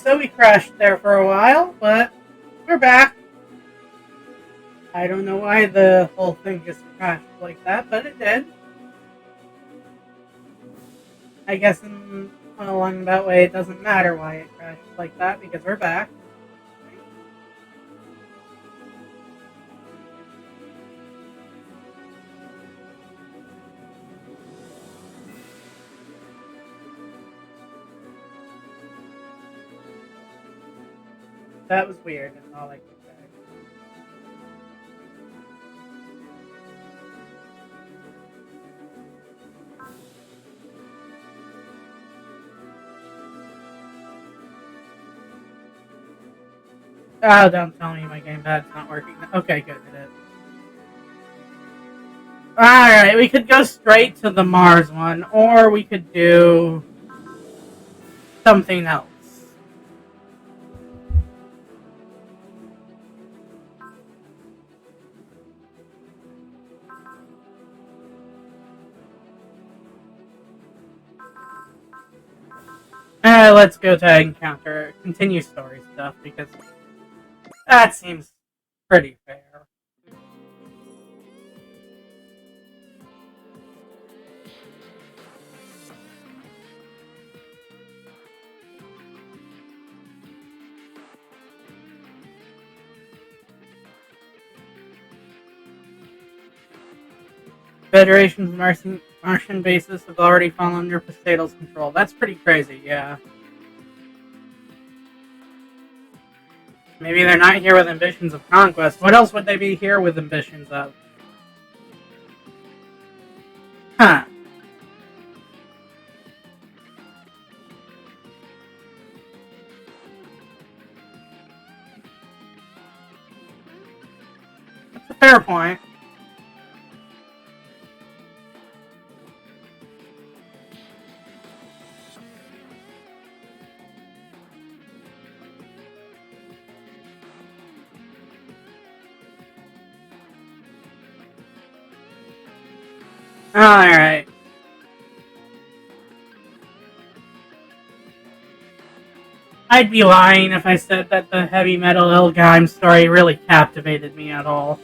so we crashed there for a while, but we're back. I don't know why the whole thing just crashed like that, but it did. I guess in along that way it doesn't matter why it crashed like that because we're back. That was weird, that's all I can say. Oh, don't tell me my gamepad's not working. Okay, good, it is. Alright, we could go straight to the Mars one, or we could do something else. Let's go to encounter, continue story stuff, because that seems pretty fair. Federation's Martian bases have already fallen under Poseidon's control. That's pretty crazy, yeah. Maybe they're not here with ambitions of conquest. What else would they be here with ambitions of? Huh. That's a fair point. Alright. I'd be lying if I said that the heavy metal Ilgheim story really captivated me at all.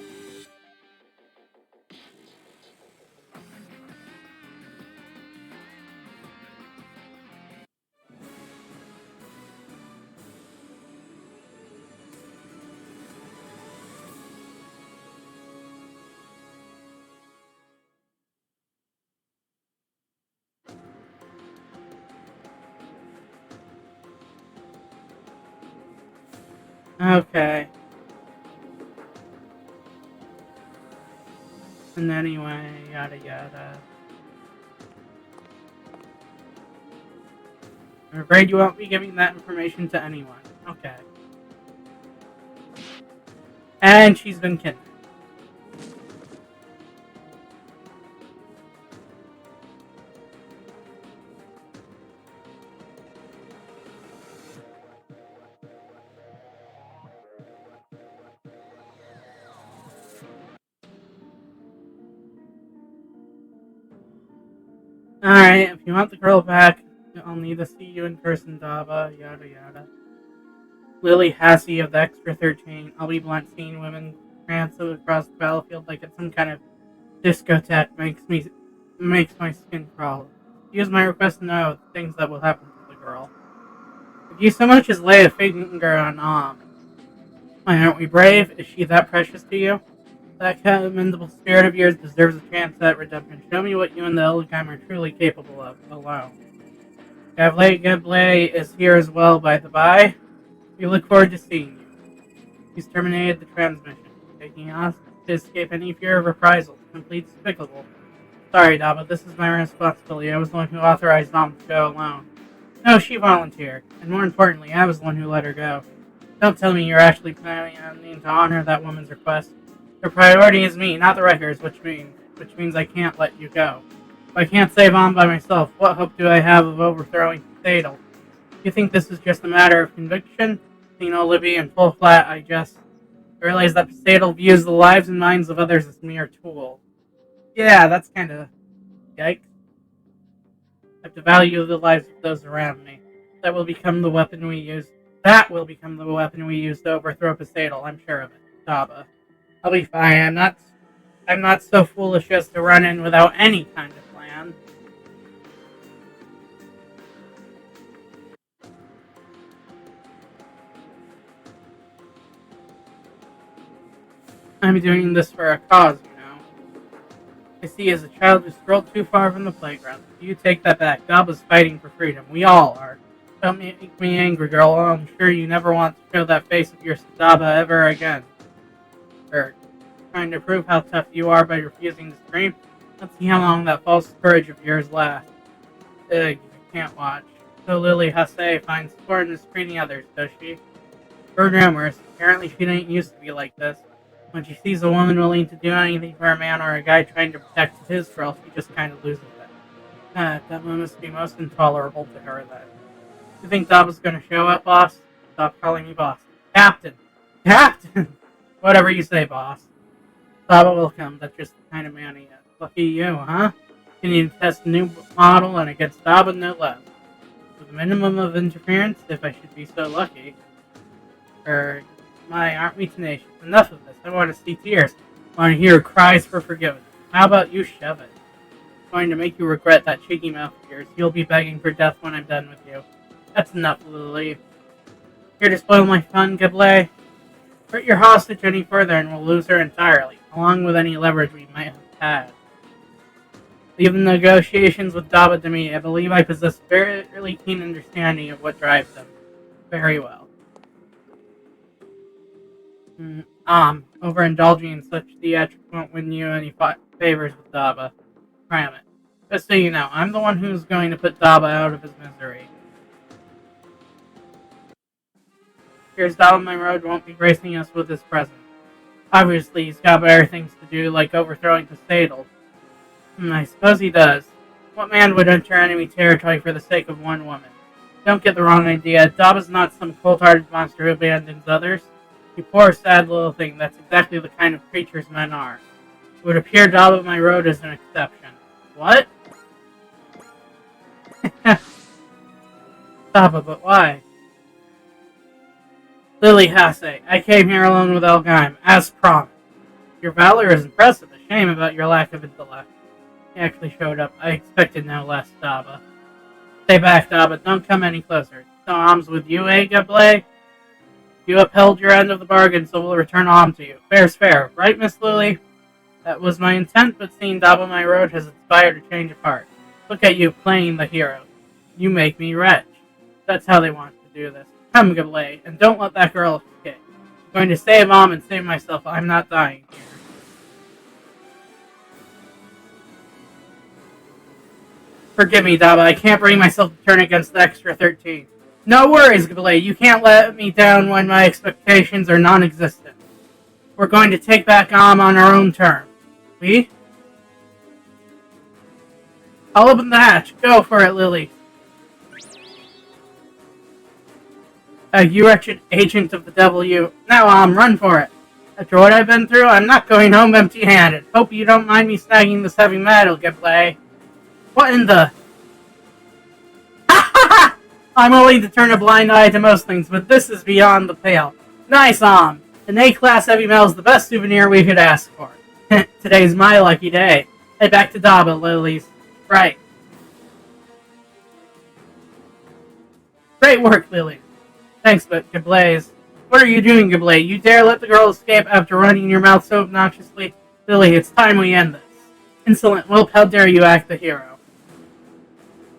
Okay. And anyway, yada yada. I'm afraid you won't be giving that information to anyone. Okay. And she's been kidnapped. Alright, if you want the girl back, I'll need to see you in person, Dava, yada yada. Lily Hassey of the Extra 13. I'll be blunt, seeing women prance across the battlefield like it's some kind of discotheque makes my skin crawl. Use my request to know the things that will happen to the girl. If you so much as lay a finger on why aren't we brave? Is she that precious to you? That commendable spirit of yours deserves a chance at redemption. Show me what you and the Eldheim are truly capable of, alone. Gavle Gablay is here as well, by the by. We look forward to seeing you. He's terminated the transmission, taking us to escape any fear of reprisal. Simply despicable. Sorry, Dava, this is my responsibility. I was the one who authorized Dom to go alone. No, she volunteered, and more importantly, I was the one who let her go. Don't tell me you're actually planning to honor that woman's request. Her priority is me, not the records, which means I can't let you go. If I can't save on by myself, what hope do I have of overthrowing Thadal? You think this is just a matter of conviction? Seeing Libby in full flat, I realize that Thadal views the lives and minds of others as mere tools. Yeah, that's kind of yikes. I have to value the lives of those around me. That will become the weapon we use That will become the weapon we use to overthrow Poseidon, I'm sure of it. Daba. I'll be fine. I'm not so foolish as to run in without any kind of plan. I'm doing this for a cause, you know. I see as a child who strolled too far from the playground. You take that back. Daba's fighting for freedom. We all are. Don't make me angry, girl. I'm sure you never want to show that face of yours to Daba ever again. Or trying to prove how tough you are by refusing to scream. Let's see how long that false courage of yours lasts. Ugh, I can't watch. So Lily Hase finds sport in mistreating others, does she? Heard rumors. Apparently she didn't used to be like this. When she sees a woman willing to do anything for a man or a guy trying to protect his girl, she just kind of loses it. That must be most intolerable to her then. You think Daba's gonna show up, boss? Stop calling me boss. Captain! Captain! Whatever you say, boss. Daba will come. That's just the kind of man he is. Lucky you, huh? Can you test a new model and against Daba, no less? With a minimum of interference, if I should be so lucky. Aren't we tenacious? Enough of this. I want to see tears. I want to hear cries for forgiveness. How about you shove it? I'm going to make you regret that cheeky mouth of yours. You'll be begging for death when I'm done with you. That's enough, Lily. Here to spoil my fun, Gablet. Hurt your hostage any further and we'll lose her entirely, along with any leverage we might have had. Leave the negotiations with Daba to me. I believe I possess a fairly keen understanding of what drives them. Very well. Overindulging in such theatrics won't win you any favors with Daba. Cram it. Just so you know, I'm the one who's going to put Daba out of his misery. Here's Daba my road won't be gracing us with his presence. Obviously, he's got better things to do, like overthrowing Poseidon. I suppose he does. What man would enter enemy territory for the sake of one woman? Don't get the wrong idea. Daba's not some cold-hearted monster who abandons others. You poor, sad little thing. That's exactly the kind of creatures men are. It would appear Daba my road is an exception. What? Daba, but why? Lily Hase, I came here alone with Elgheim, as promised. Your valor is impressive. A shame about your lack of intellect. He actually showed up. I expected no less, Daba. Stay back, Daba. Don't come any closer. No arms with you, eh, Gablet? You upheld your end of the bargain, so we'll return arm to you. Fair's fair, right, Miss Lily? That was my intent, but seeing Daba my road has inspired a change of heart. Look at you playing the hero. You make me wretch. That's how they want to do this. Come, Gablet, and don't let that girl escape. I'm going to save Mom and save myself. I'm not dying here. Forgive me, Daba. I can't bring myself to turn against the extra 13. No worries, Gablet. You can't let me down when my expectations are non-existent. We're going to take back Am on our own terms. We? I'll open the hatch. Go for it, Lily. You wretched agent of the devil, you. Now, run for it. After what I've been through, I'm not going home empty-handed. Hope you don't mind me snagging this heavy metal, Gablet. What in the... I'm willing to turn a blind eye to most things, but this is beyond the pale. Nice, An A-class heavy metal is the best souvenir we could ask for. Today's my lucky day. Head back to Daba, Lilies. Right. Great work, Lily. Thanks, but Gablaze. What are you doing, Gablet? You dare let the girl escape after running your mouth so obnoxiously? Lily, it's time we end this. Insolent whelp, how dare you act the hero?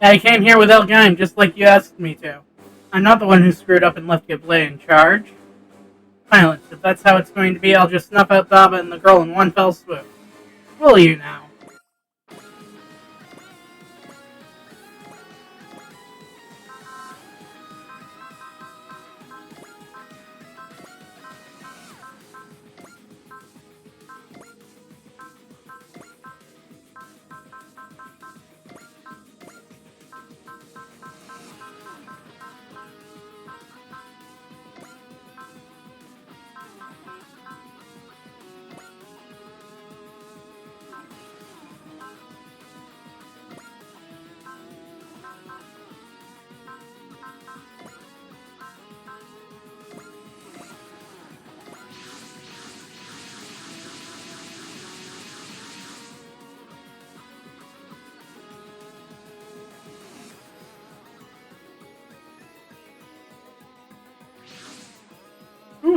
I came here with Elgheim, just like you asked me to. I'm not the one who screwed up and left Gablet in charge. Silence. If that's how it's going to be, I'll just snuff out Daba and the girl in one fell swoop. Will you now?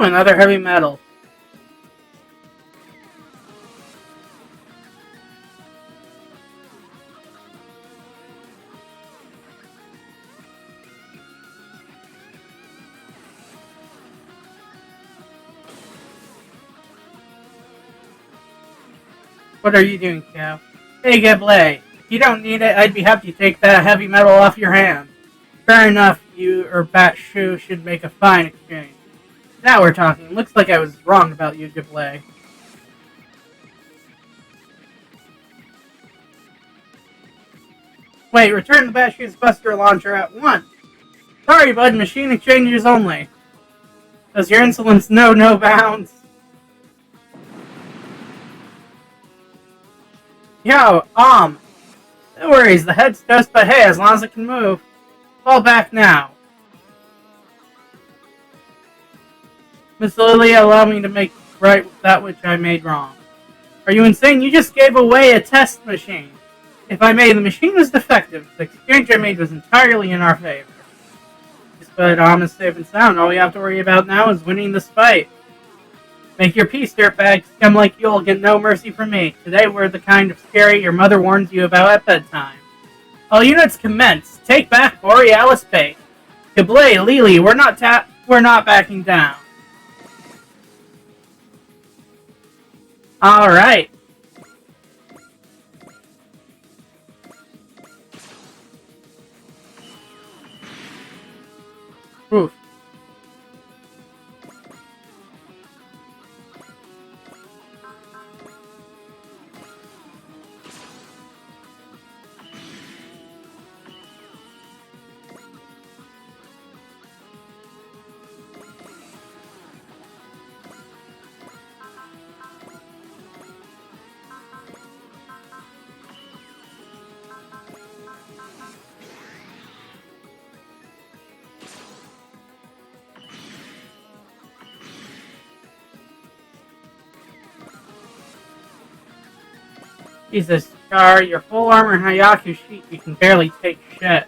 another heavy metal. What are you doing, Cow? Hey, Gablé. If you don't need it, I'd be happy to take that heavy metal off your hand. Fair enough, you or Bat Shu should make a fine exchange. Now we're talking. Looks like I was wrong about you, Gablé. Wait, return the Bat Shu's Buster Launcher at once. Sorry, bud, machine exchanges only. Does your insolence know no bounds? Yo, no worries, the head's dust, but hey, as long as it can move. Fall back now. Miss Lily, allow me to make right that which I made wrong. Are you insane? You just gave away a test machine. If I may, the machine was defective. The exchange I made was entirely in our favor. Just put it on safe and sound. All we have to worry about now is winning this fight. Make your peace, dirtbags. Scum like you'll get no mercy from me. Today we're the kind of scary your mother warns you about at bedtime. All units commence. Take back Borealis Bay. Gablé, Lily, we're not backing down. All right. Oof. Jesus, Char, your full armor Hayaku sheet, you can barely take shit.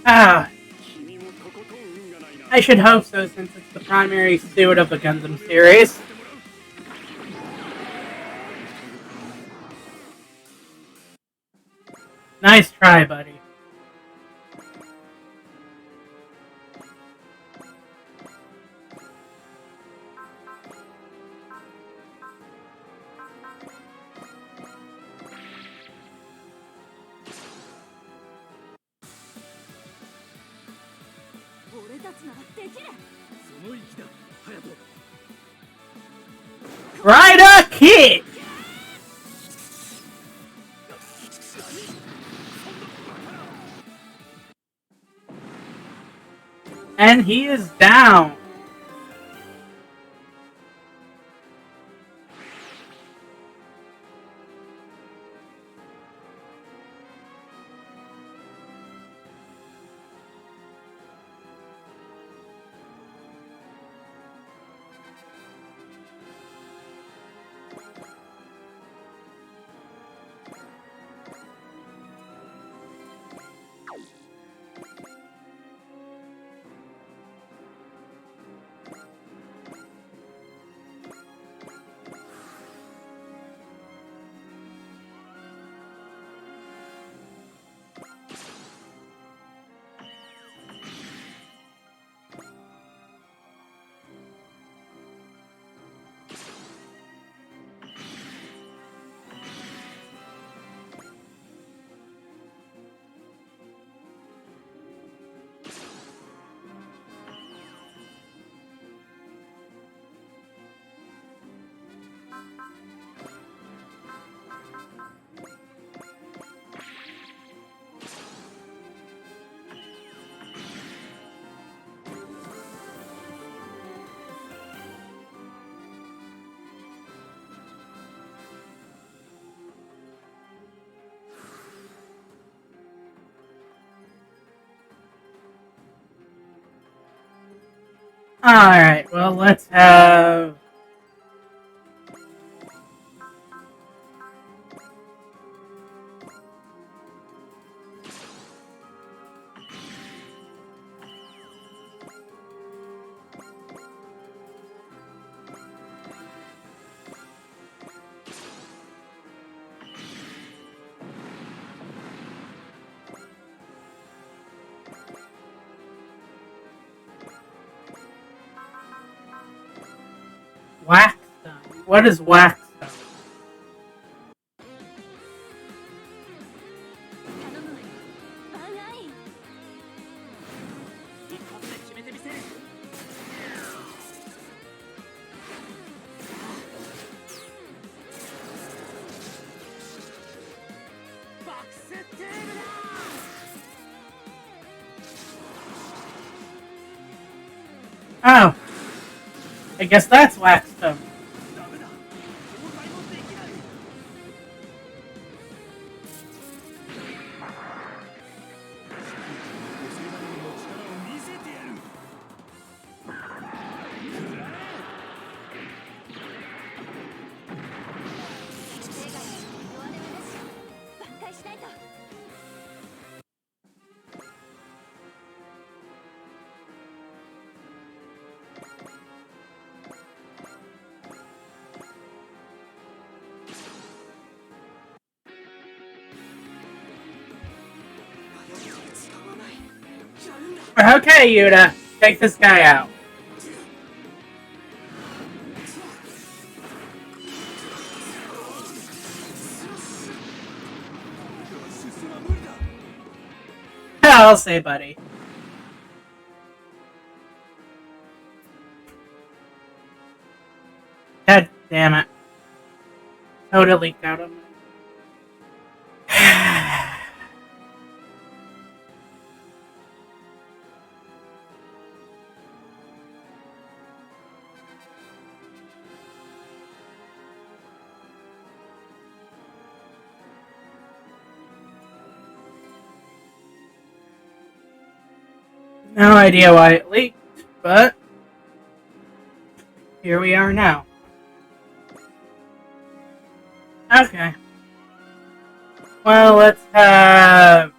Ah, I should hope so since it's the primary suit of the Gundam series. Nice try, buddy. Rider Kid! And he is down. Alright, well, let's have... wax stone. What is wax stone? Oh, I guess that's wax stone. Okay, Yuta, take this guy out. I'll say, buddy. God damn it. Totally leaked out of me. No idea why it leaked, but here we are now. Okay. Well, let's have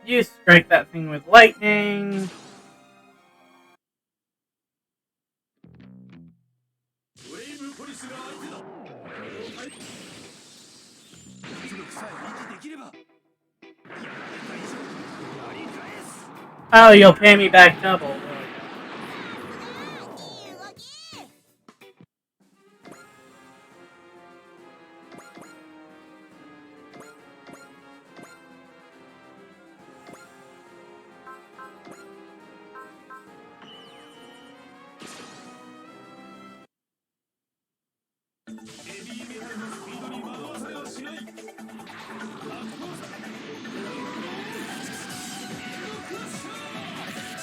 you strike that thing with lightning. Oh, you'll pay me back double.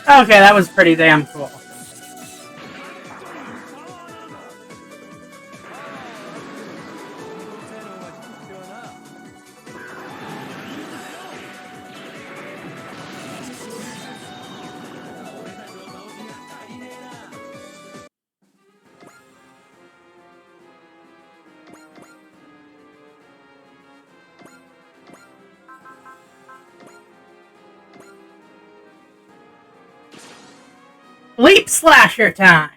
Okay, that was pretty damn cool. Leap slasher time!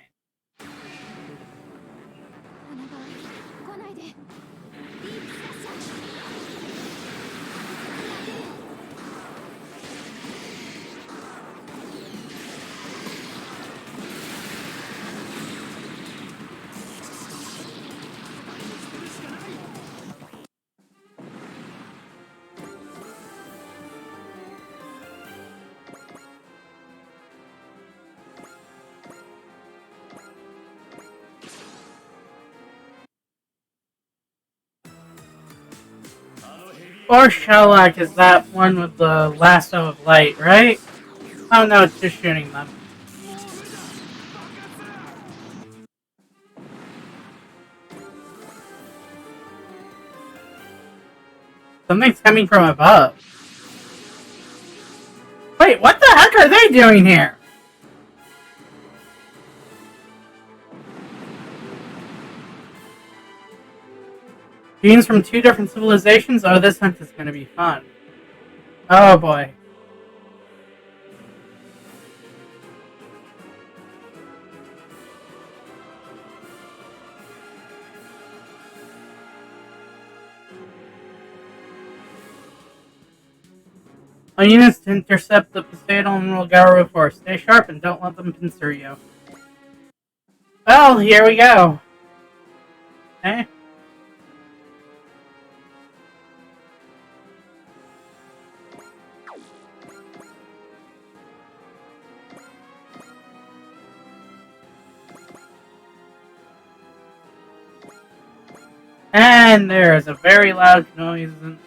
Or Sherlock is that one with the lasso of light, right? Oh no, it's just shooting them. Something's coming from above. Wait, what the heck are they doing here? Beings from two different civilizations? Oh, this hunt is going to be fun. Oh boy. All units to intercept the Poseidon and Rolgaru force. Stay sharp and don't let them pincer you. Well, here we go. Okay. And there is a very loud noise in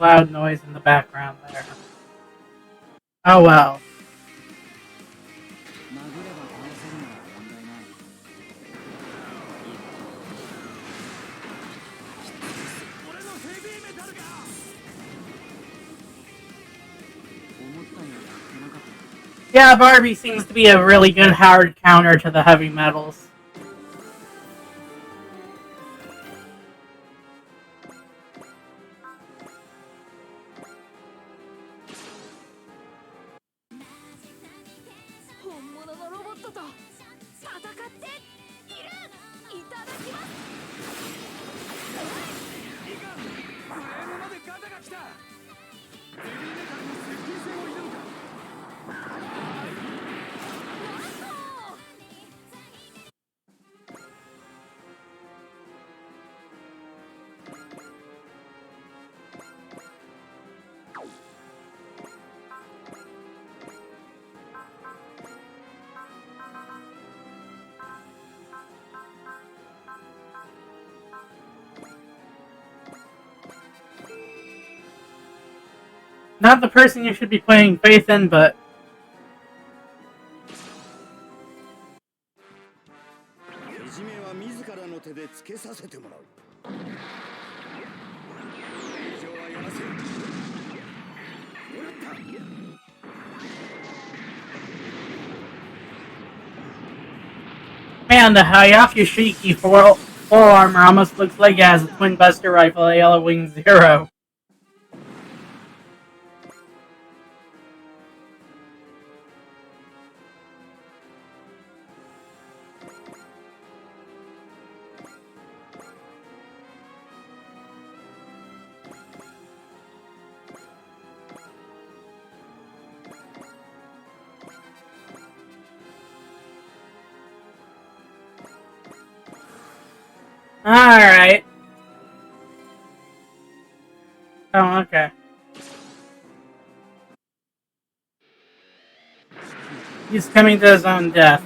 the background there. Oh well. Yeah, Barbie seems to be a really good hard counter to the heavy metals. Not the person you should be putting faith in, but... Man, the Hayakushiki full armor almost looks like it has a twin buster rifle, a Yellow Wing Zero. Alright. Oh, okay. He's coming to his own death.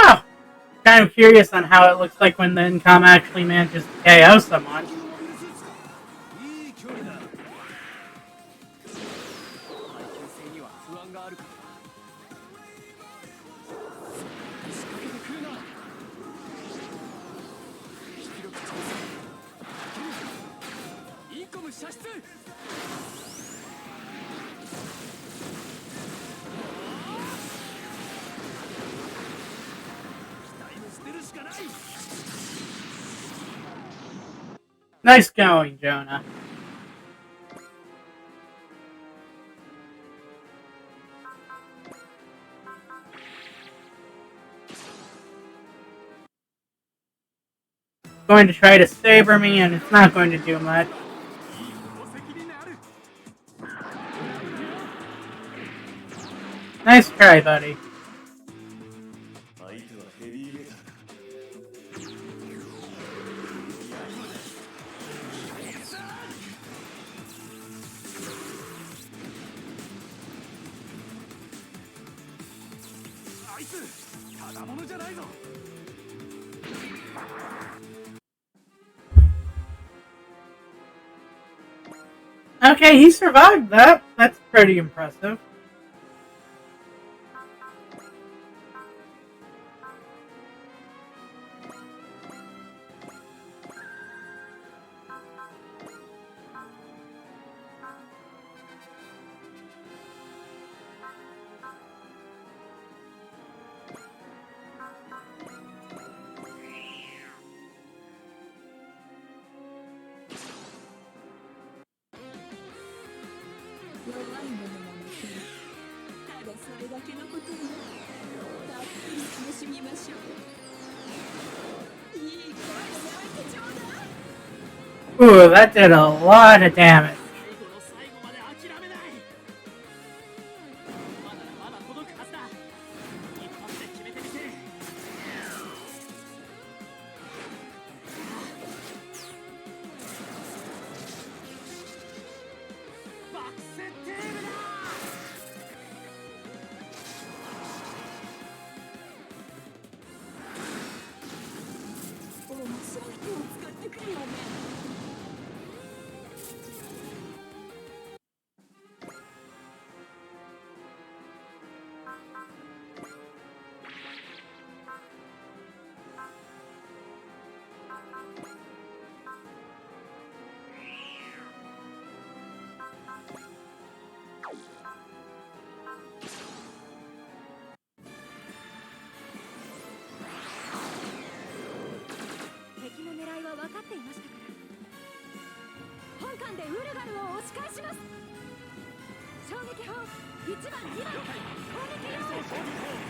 Oh! Kind of curious on how it looks like when the Incom actually manages to KO someone. Nice going, Jonah. Going to try to saber me, and it's not going to do much. Nice try, buddy. Okay, he survived that. That's pretty impressive. Ooh, that did a lot of damage.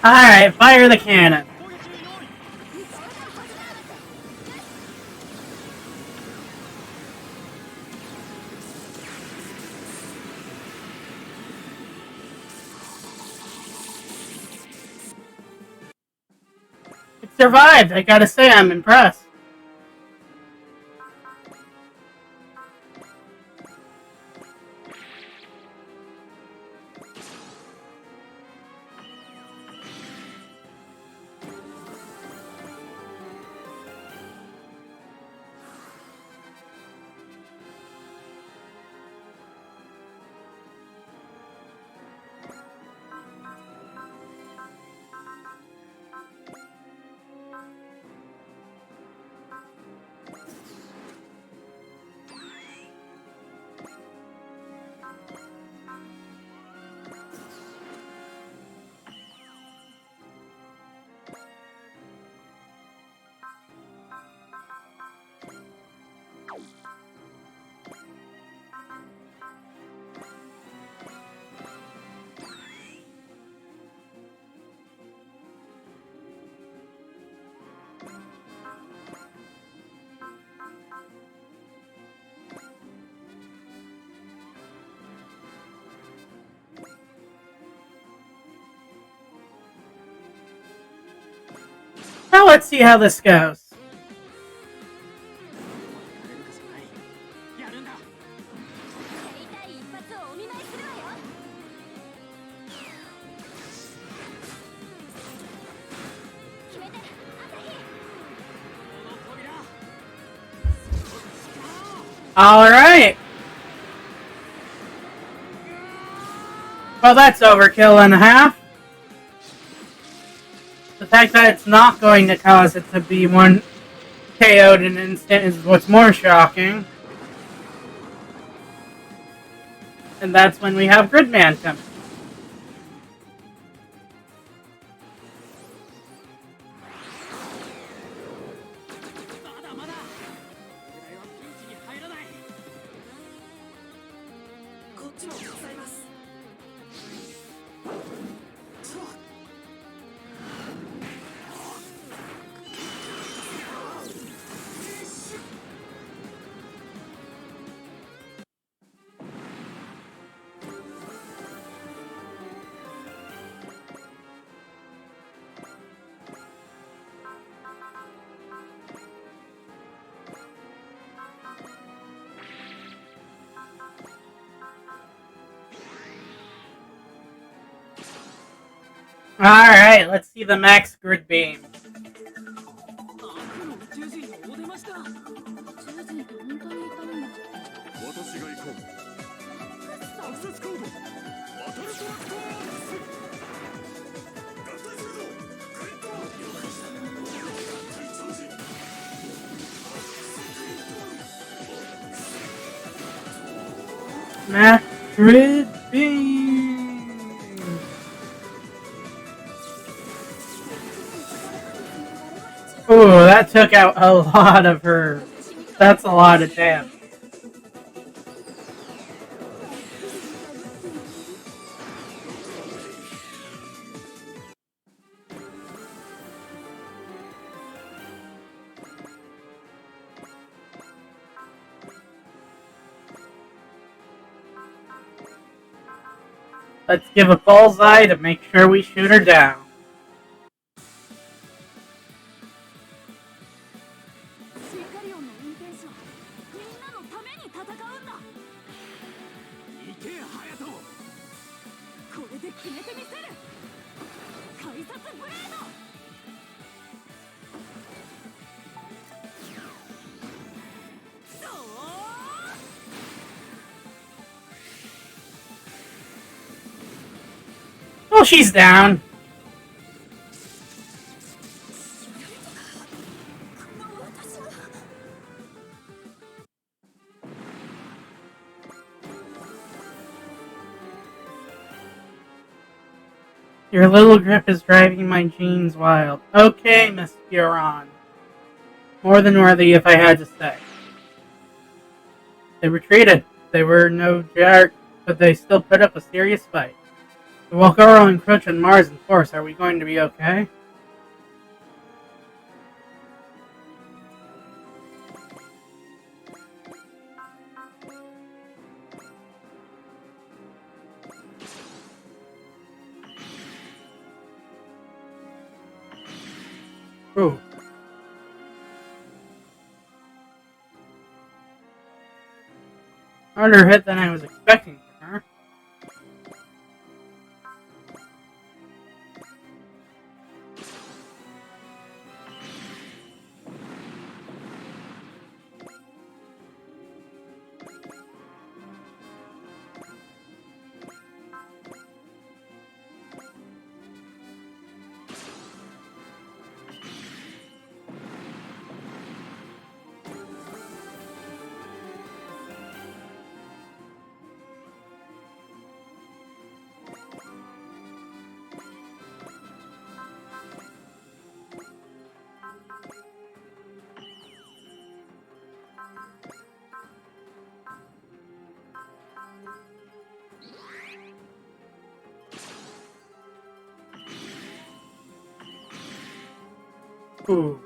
Alright, fire the cannon. It survived. I gotta say, I'm impressed. Now let's see how this goes. Alright. Well, that's overkill and a half. The fact that it's not going to cause it to be one KO'd in an instant is what's more shocking. And that's when we have Gridman coming. Alright, let's see the max grid beam. Max grid beam. Ooh, that took out a lot of her. That's a lot of damage. Let's give a bullseye to make sure we shoot her down. Well, she's down. Your little grip is driving my genes wild. Okay, Miss Huron. More than worthy, if I had to say. They retreated. They were no jerk, but they still put up a serious fight. The Walkoro encroach on Mars in force. Are we going to be okay? Ooh. Harder hit than I was expecting from her. Ooh.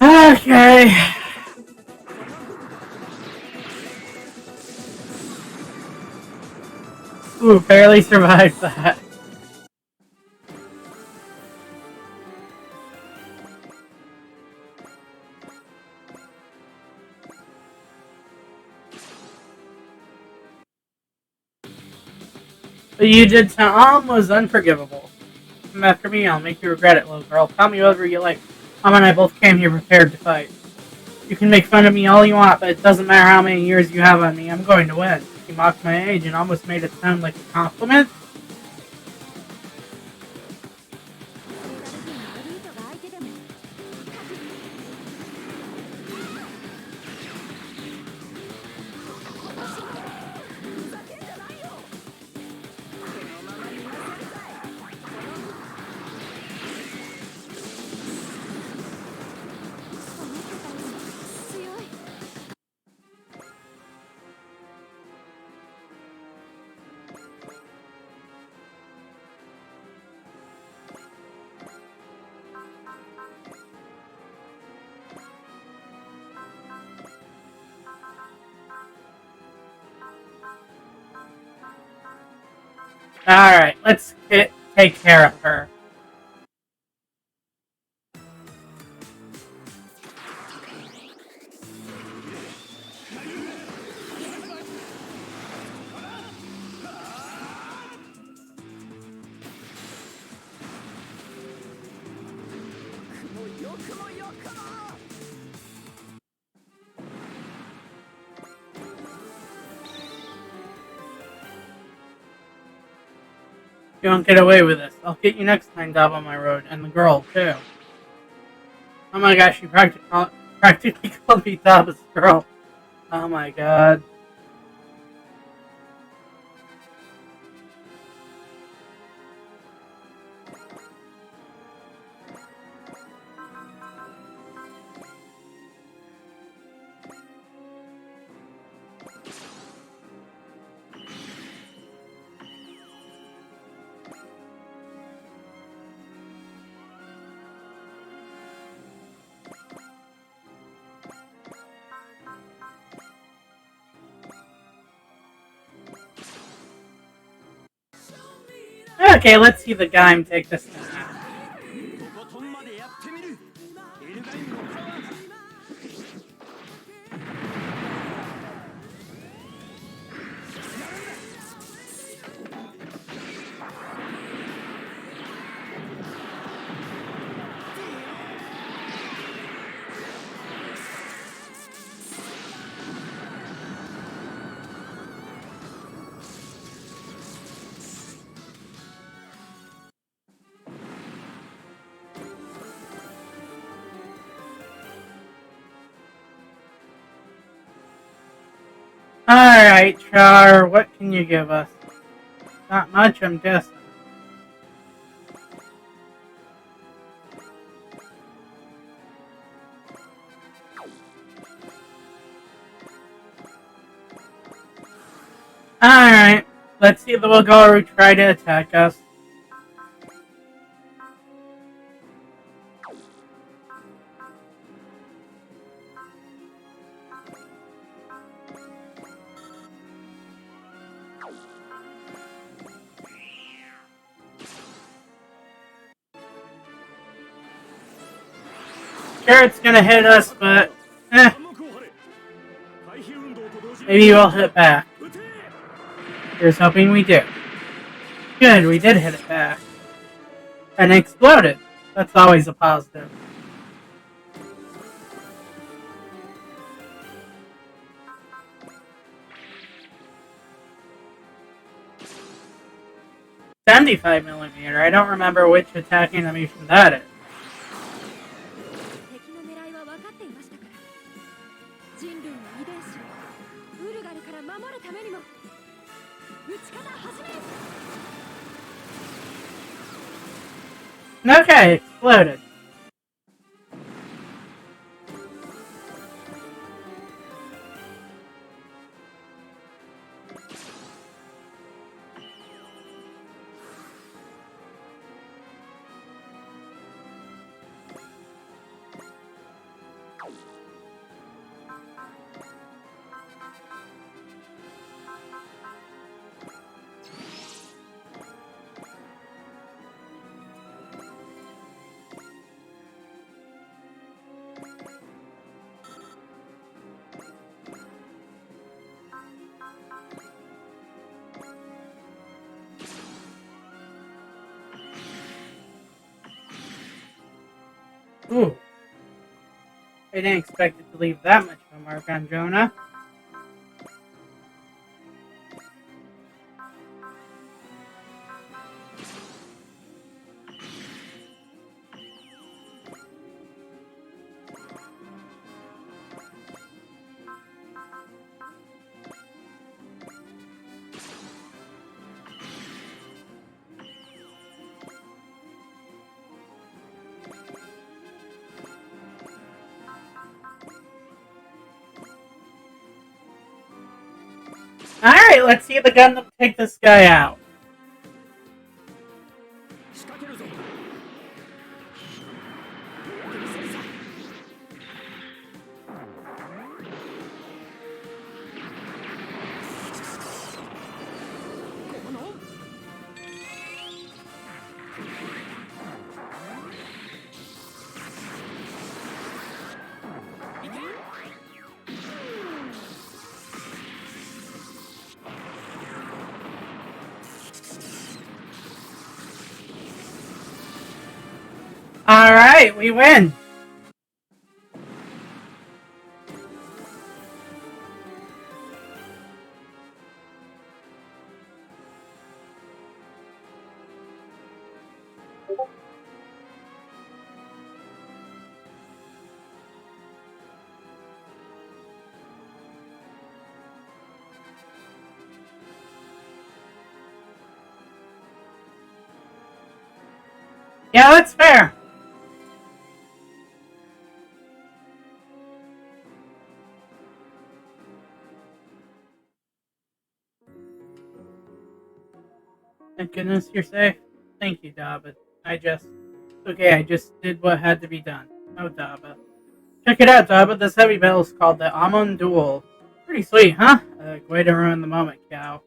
Okay. Ooh, barely survived that. What you did to was unforgivable. Come after me, I'll make you regret it, little girl. Tell me whatever you like. Mom and I both came here prepared to fight. You can make fun of me all you want, but it doesn't matter how many years you have on me. I'm going to win. He mocked my age and almost made it sound like a compliment. Alright, let's take care of her. You won't get away with this. I'll get you next time, Dab on my road, and the girl, too. Oh my gosh, she practically called me Daba's girl. Oh my god. Okay, let's see the game take this thing out. Alright, Char, what can you give us? Not much, I'm guessing. Alright, let's see the Wagaru try to attack us. Sure, it's gonna hit us, but maybe we'll hit back. Here's hoping we do. Good, we did hit it back. And it exploded. That's always a positive. $75mm. I don't remember which attack animation that is. Okay, exploded. Ooh. I didn't expect it to leave that much of a mark on Jonah. Alright, let's see the gun that will take this guy out. Alright, we win! Yeah, that's fair. Thank goodness you're safe. Thank you, Daba. I just did what had to be done. Oh, Daba. Check it out, Daba. This heavy metal is called the Amon Duel. Pretty sweet, huh? Way to ruin the moment, cow.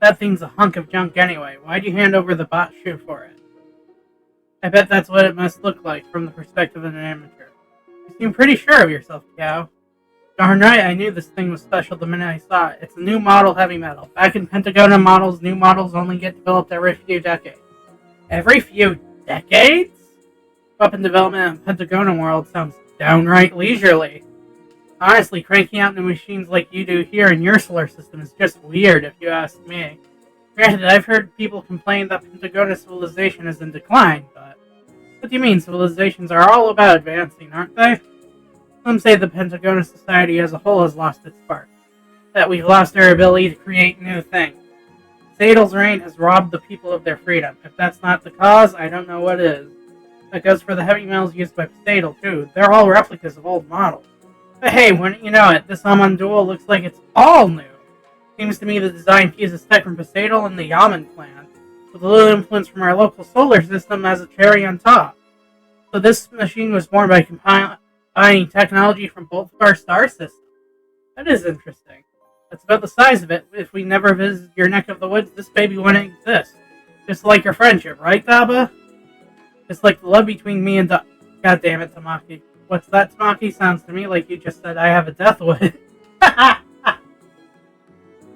That thing's a hunk of junk anyway. Why'd you hand over the bot shoe for it? I bet that's what it must look like from the perspective of an amateur. You seem pretty sure of yourself, cow. Darn right, I knew this thing was special the minute I saw it. It's a new model heavy metal. Back in Pentagona models, new models only get developed every few decades. Every few decades? Weapon development in Pentagona world sounds downright leisurely. Honestly, cranking out new machines like you do here in your solar system is just weird, if you ask me. Granted, I've heard people complain that Pentagona civilization is in decline, but what do you mean? Civilizations are all about advancing, aren't they? Some say the Pentagona society as a whole has lost its spark, that we've lost our ability to create new things. Sadal's reign has robbed the people of their freedom. If that's not the cause, I don't know what is. That goes for the heavy metals used by Sadal, too. They're all replicas of old models. But hey, wouldn't you know it, this Amon Duel looks like it's all new. Seems to me the design fuses tech from Poseidon and the Yaman clan, with a little influence from our local solar system as a cherry on top. So this machine was born by combining technology from both of our star systems. That is interesting. That's about the size of it. If we never visited your neck of the woods, this baby wouldn't exist. Just like your friendship, right, Daba? Just like the love between me and God damn it, Tamaki. What's that, Tamaki? Sounds to me like you just said I have a death wish.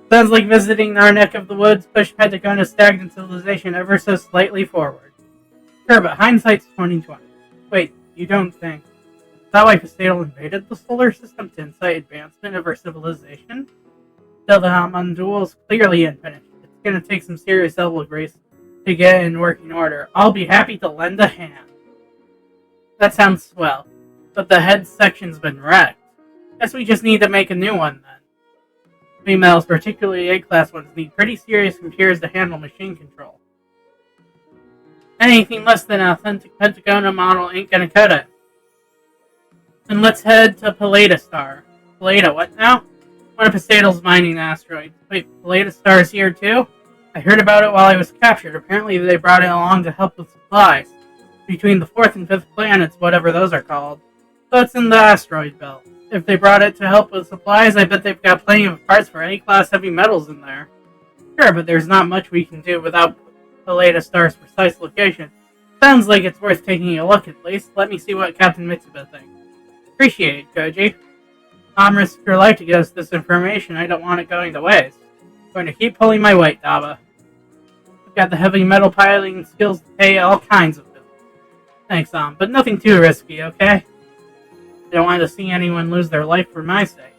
Sounds like visiting our neck of the woods pushed Pentagona's stagnant civilization ever so slightly forward. Sure, but hindsight's 2020. Wait, you don't think? Is that why Poseidon invaded the solar system to incite advancement of our civilization? Still, the Amon Duel is clearly unfinished. It's gonna take some serious elbow grease to get it in working order. I'll be happy to lend a hand. That sounds swell, but the head section's been wrecked. Guess we just need to make a new one then. Females, particularly A-class ones, need pretty serious computers to handle machine control. Anything less than an authentic Pentagona model ain't gonna cut it. Then let's head to Pallada Star. Pallada, what now? One of Poseidon's mining asteroids. Wait, Pallada Star is here too? I heard about it while I was captured. Apparently they brought it along to help with supplies. Between the 4th and 5th planets, whatever those are called. So it's in the asteroid belt. If they brought it to help with supplies, I bet they've got plenty of parts for A-class heavy metals in there. Sure, but there's not much we can do without Pallada Star's precise location. Sounds like it's worth taking a look at least. Let me see what Captain Mitsuba thinks. Appreciate it, Koji. I'm risking your life to get us this information. I don't want it going to waste. I'm going to keep pulling my weight, Daba. I've got the heavy metal piloting skills to pay all kinds of bills. Thanks, but nothing too risky, okay? I don't want to see anyone lose their life for my sake.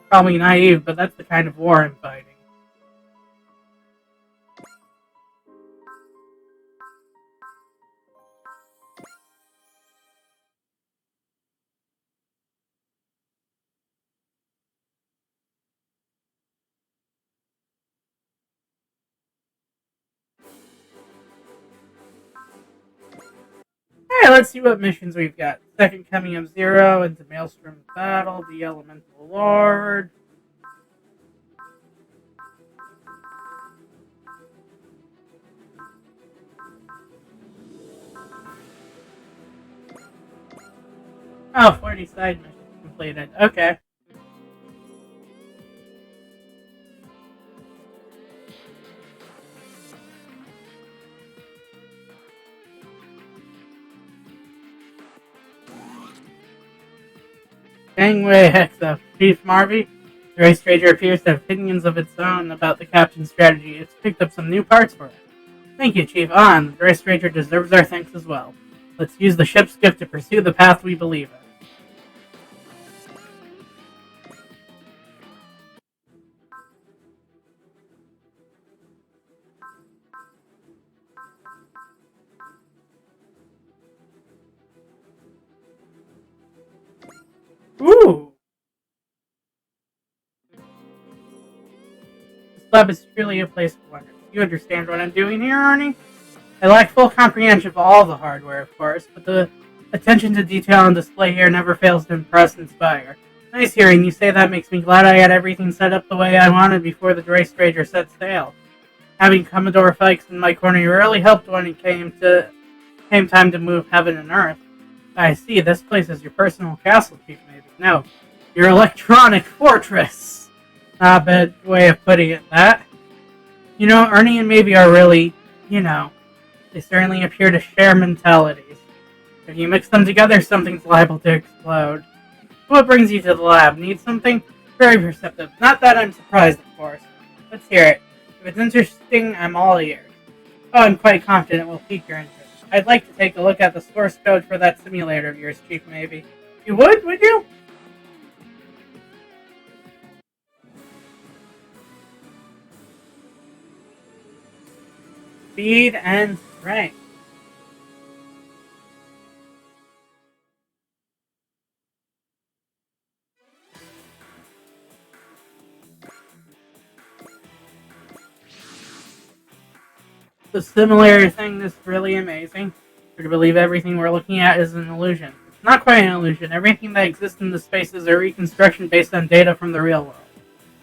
Probably naive, but that's the kind of war I'm fighting. Hey, let's see what missions we've got. Second Coming of Zero into Maelstrom Battle, the Elemental Lord. Oh, 40 side missions completed. Okay. Gangway Hexa. Chief Marvy, the race trader appears to have opinions of its own about the captain's strategy. It's picked up some new parts for it. Thank you, Chief. On, the race trader deserves our thanks as well. Let's use the ship's gift to pursue the path we believe in. Ooh! This lab is truly a place of wonder. You understand what I'm doing here, Arnie? I lack full comprehension of all the hardware, of course, but the attention to detail on display here never fails to impress and inspire. Nice hearing you say that. Makes me glad I had everything set up the way I wanted before the race trader set sail. Having Commodore Fikes in my corner really helped when it came time to move heaven and earth. I see, this place is your personal castle, Chief, maybe. No, your electronic fortress. Not a bad way of putting it, that. You know, Ernie and maybe are really, they certainly appear to share mentalities. If you mix them together, something's liable to explode. What brings you to the lab? Need something? Very perceptive. Not that I'm surprised, of course. Let's hear it. If it's interesting, I'm all ears. Oh, I'm quite confident it will pique your interest. I'd like to take a look at the source code for that simulator of yours, Chief, maybe. You would you? Speed and strength. The simulator thing is really amazing. We're to believe everything we're looking at is an illusion. It's not quite an illusion. Everything that exists in the space is a reconstruction based on data from the real world.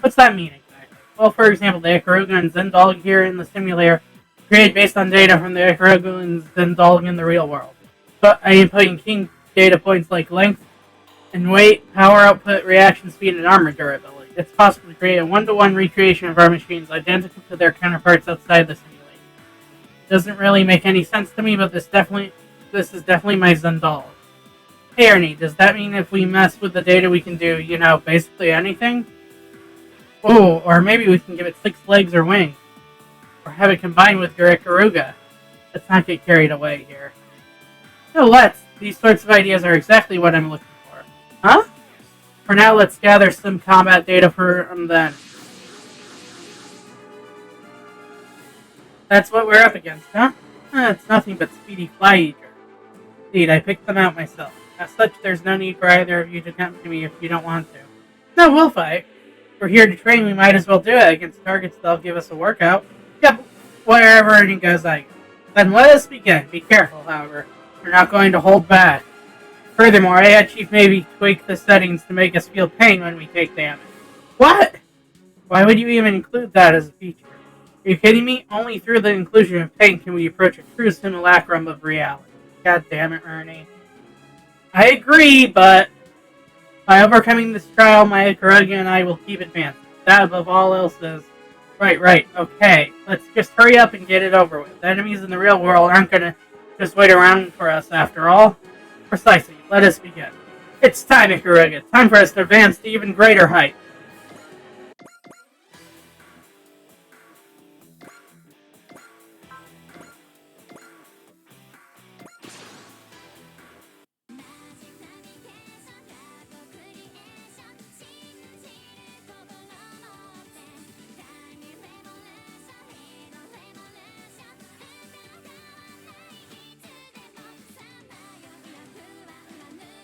What's that mean exactly? Well, for example, the Ikaruga and Zendalg here in the simulator created based on data from the Ikaruga and Zendalg in the real world. But I am putting key data points like length and weight, power output, reaction speed, and armor durability. It's possible to create a one-to-one recreation of our machines identical to their counterparts outside the simulation. Doesn't really make any sense to me, but this is definitely my Zendal. Hey Ernie, does that mean if we mess with the data we can do, basically anything? Oh, or maybe we can give it 6 legs or wings. Or have it combined with your Ikaruga. Let's not get carried away here. No, let's. These sorts of ideas are exactly what I'm looking for. Huh? For now, let's gather some combat data from then. That's what we're up against, huh? It's nothing but speedy fly eater. Indeed, I picked them out myself. As such, there's no need for either of you to come to me if you don't want to. No, we'll fight. If we're here to train, we might as well do it against targets that'll give us a workout. Yep, wherever it goes, I go. Then let us begin. Be careful, however. We're not going to hold back. Furthermore, I had Chief maybe tweak the settings to make us feel pain when we take damage. What? Why would you even include that as a feature? Are you kidding me? Only through the inclusion of pain can we approach a true simulacrum of reality. God damn it, Ernie. I agree, but by overcoming this trial, my Ikaruga and I will keep advancing. That above all else is... Right, okay. Let's just hurry up and get it over with. The enemies in the real world aren't gonna just wait around for us after all. Precisely. Let us begin. It's time, Ikaruga. Time for us to advance to even greater heights.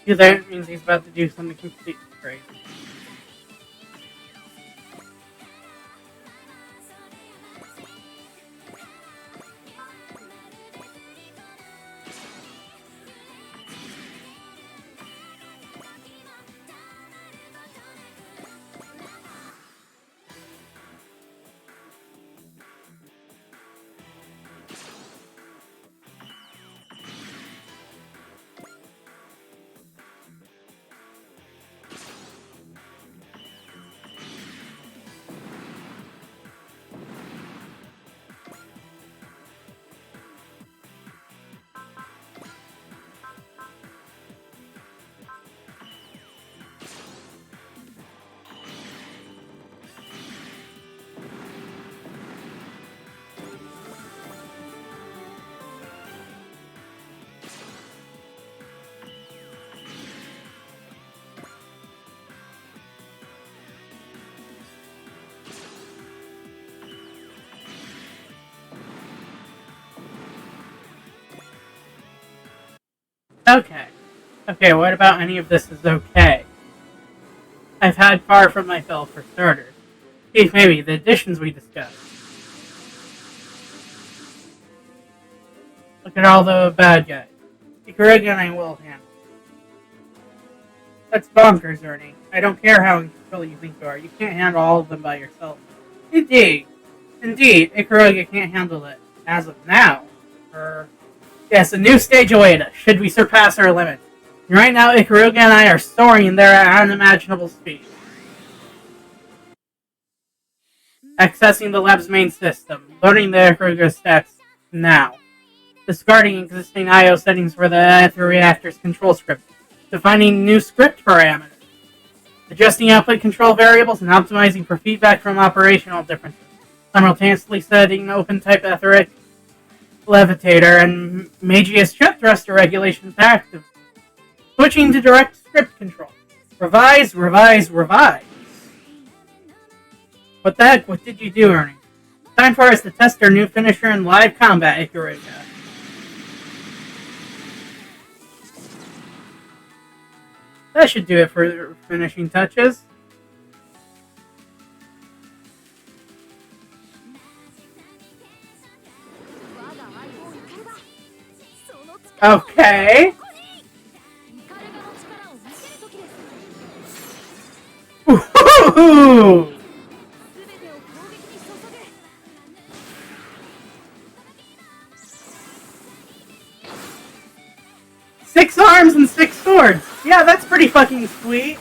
That means he's about to do something completely crazy. Okay. Okay, what about any of this is okay? I've had far from my fill for starters. Geez, maybe the additions we discussed. Look at all the bad guys. Ikuruga and I will handle. That's bonkers, Ernie. I don't care how in control you think you are. You can't handle all of them by yourself. Indeed. Indeed, Ikuruga can't handle it. As of now. Yes, a new stage await us, should we surpass our limits. Right now, Ikuruga and I are soaring there at unimaginable speed. Accessing the lab's main system. Loading the Ikuruga stats now. Discarding existing I/O settings for the Ether Reactor's control script. Defining new script parameters. Adjusting output control variables and optimizing for feedback from operational differences. Simultaneously setting open-type etheric levitator and Magius jet thruster regulations active. Switching to direct script control. Revise, revise, revise. What the heck? What did you do, Ernie? Time for us to test our new finisher in live combat, Ikuruga. That should do it for finishing touches. Okay. Ooh. 6 arms and 6 swords. Yeah, that's pretty fucking sweet.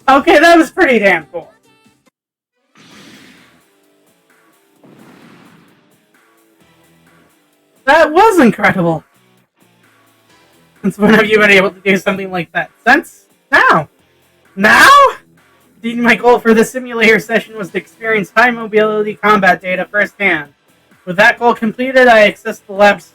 Okay, that was pretty damn cool. That was incredible. Since when have you been able to do something like that? Since now. Now? Indeed, my goal for this simulator session was to experience high mobility combat data firsthand. With that goal completed, I accessed the lab's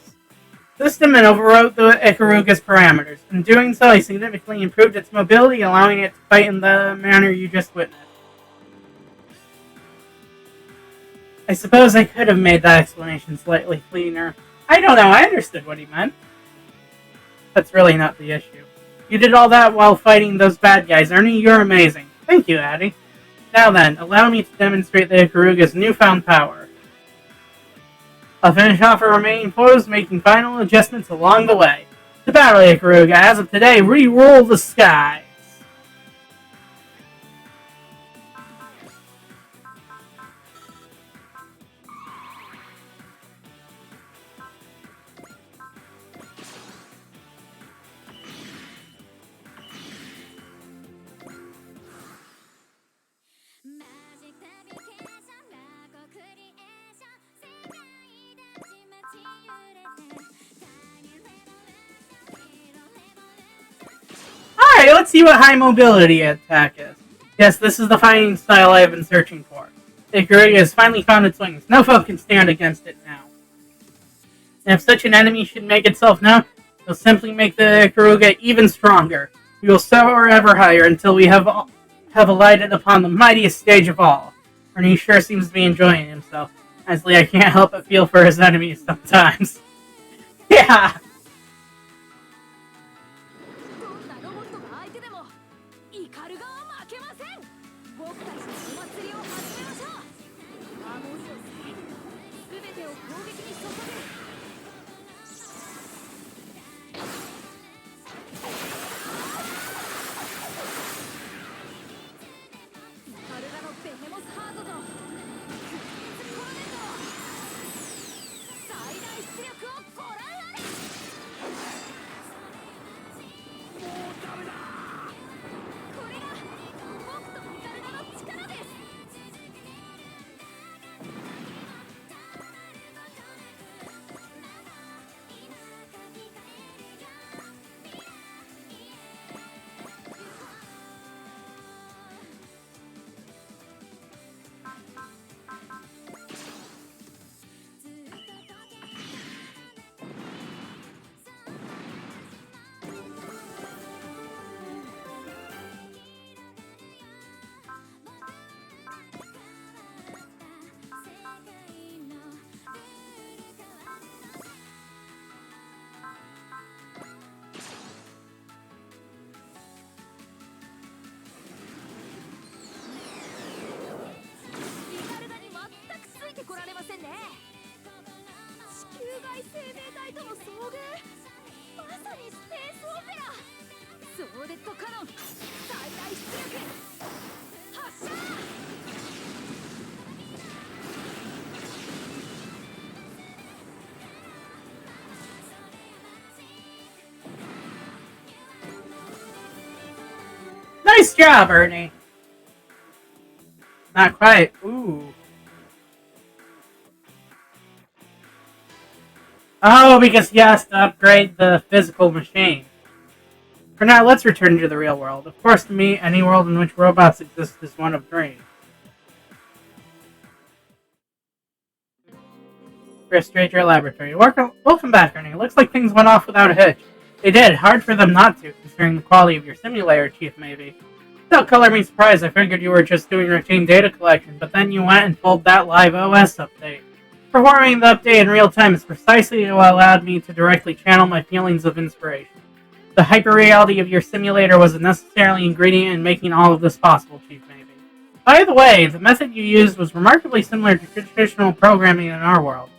system and overrode the Ikuruga's parameters. In doing so, I significantly improved its mobility, allowing it to fight in the manner you just witnessed. I suppose I could have made that explanation slightly cleaner. I don't know, I understood what he meant. That's really not the issue. You did all that while fighting those bad guys, Ernie. You're amazing. Thank you, Addy. Now then, allow me to demonstrate the Ikuruga's newfound power. I'll finish off our remaining foes, making final adjustments along the way. To battle, Ikuruga. As of today, re-roll the skies. Alright, let's see what high mobility attack is. Yes, this is the fighting style I have been searching for. The Ikuruga has finally found its wings. No foe can stand against it now. And if such an enemy should make itself known, we'll simply make the Ikuruga even stronger. We will soar ever higher until we have alighted upon the mightiest stage of all. Ernie sure seems to be enjoying himself. Honestly, I can't help but feel for his enemies sometimes. Yeah! Nice job, Ernie! Not quite. Ooh. Oh, because he has to upgrade the physical machine. For now, let's return to the real world. Of course, to me, any world in which robots exist is one of dreams. Chris, straight to your laboratory. Welcome back, Ernie. Looks like things went off without a hitch. They did. Hard for them not to, considering the quality of your simulator, Chief, maybe. Don't color me surprised. I figured you were just doing routine data collection, but then you went and pulled that live OS update. Performing the update in real time is precisely what allowed me to directly channel my feelings of inspiration. The hyperreality of your simulator was a necessary ingredient in making all of this possible, Chief Maybe. By the way, the method you used was remarkably similar to traditional programming in our world.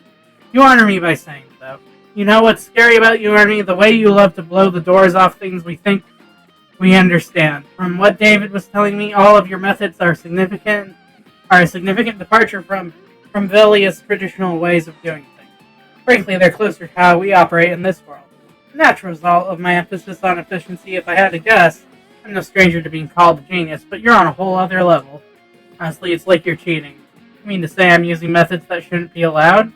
You honor me by saying so. You know what's scary about you, Ernie? The way you love to blow the doors off things we think we understand. From what David was telling me, all of your methods are a significant departure from Villia's traditional ways of doing things. Frankly, they're closer to how we operate in this world. A natural result of my emphasis on efficiency, if I had to guess. I'm no stranger to being called a genius, but you're on a whole other level. Honestly, it's like you're cheating. You mean to say I'm using methods that shouldn't be allowed?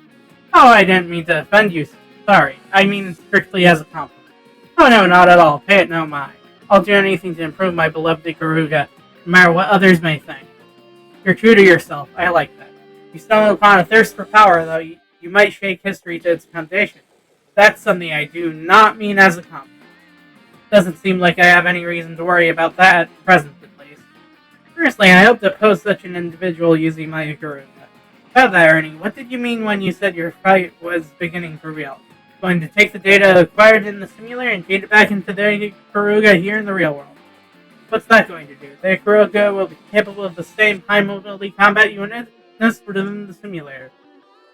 Oh, I didn't mean to offend you. Sorry. I mean strictly as a compliment. Oh no, not at all. Pay it no mind. I'll do anything to improve my beloved Ikuruga, no matter what others may think. You're true to yourself. I like that. You stumble upon a thirst for power, though you might shake history to its foundation. That's something I do not mean as a compliment. Doesn't seem like I have any reason to worry about that at present, at least. Seriously, I hope to oppose such an individual using my Ikuruga. About that, Ernie, what did you mean when you said your fight was beginning for real? Going to take the data acquired in the simulator and feed it back into the Ikuruga here in the real world. What's that going to do? The Ikuruga will be capable of the same high mobility combat units within the simulator.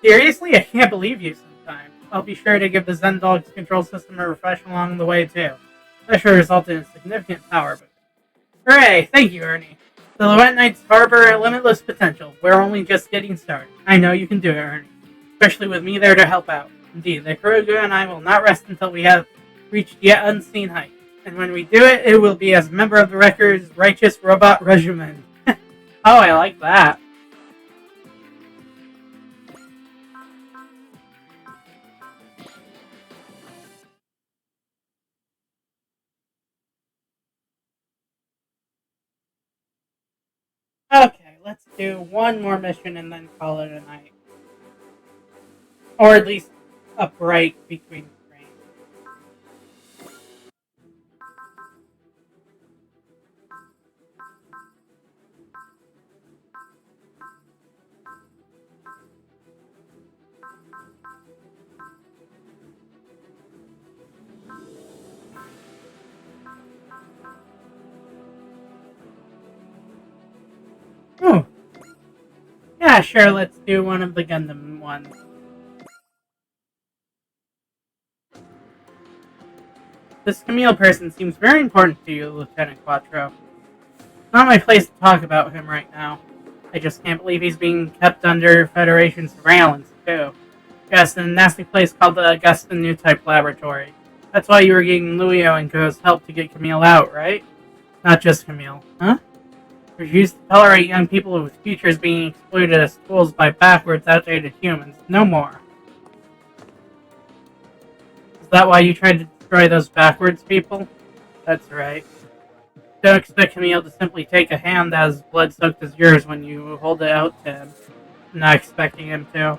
Seriously? I can't believe you sometimes. I'll be sure to give the Zen Dog's control system a refresh along the way too. That sure resulted in a significant power boost. Hooray! Thank you, Ernie. Silhouette Knights harbor limitless potential. We're only just getting started. I know you can do it, Ernie. Especially with me there to help out. Indeed, the Ikuruga and I will not rest until we have reached yet unseen heights. And when we do it, it will be as a member of the Record's Righteous Robot Regiment. Oh, I like that. Okay, let's do one more mission and then call it a night. Or at least a break between trains. Oh, yeah, sure, let's do one of the Gundam ones. This Camille person seems very important to you, Lieutenant Quattro. It's not my place to talk about him right now. I just can't believe he's being kept under Federation surveillance, too. Yes, in a nasty place called the Augusta New Type Laboratory. That's why you were getting Luio and Ko's help to get Camille out, right? Not just Camille. Huh? Refuse to tolerate young people with futures being exploited as tools by backwards, outdated humans. No more. Is that why you tried to destroy those backwards people? That's right. Don't expect Camille to simply take a hand as blood-soaked as yours when you hold it out to him. I'm not expecting him to.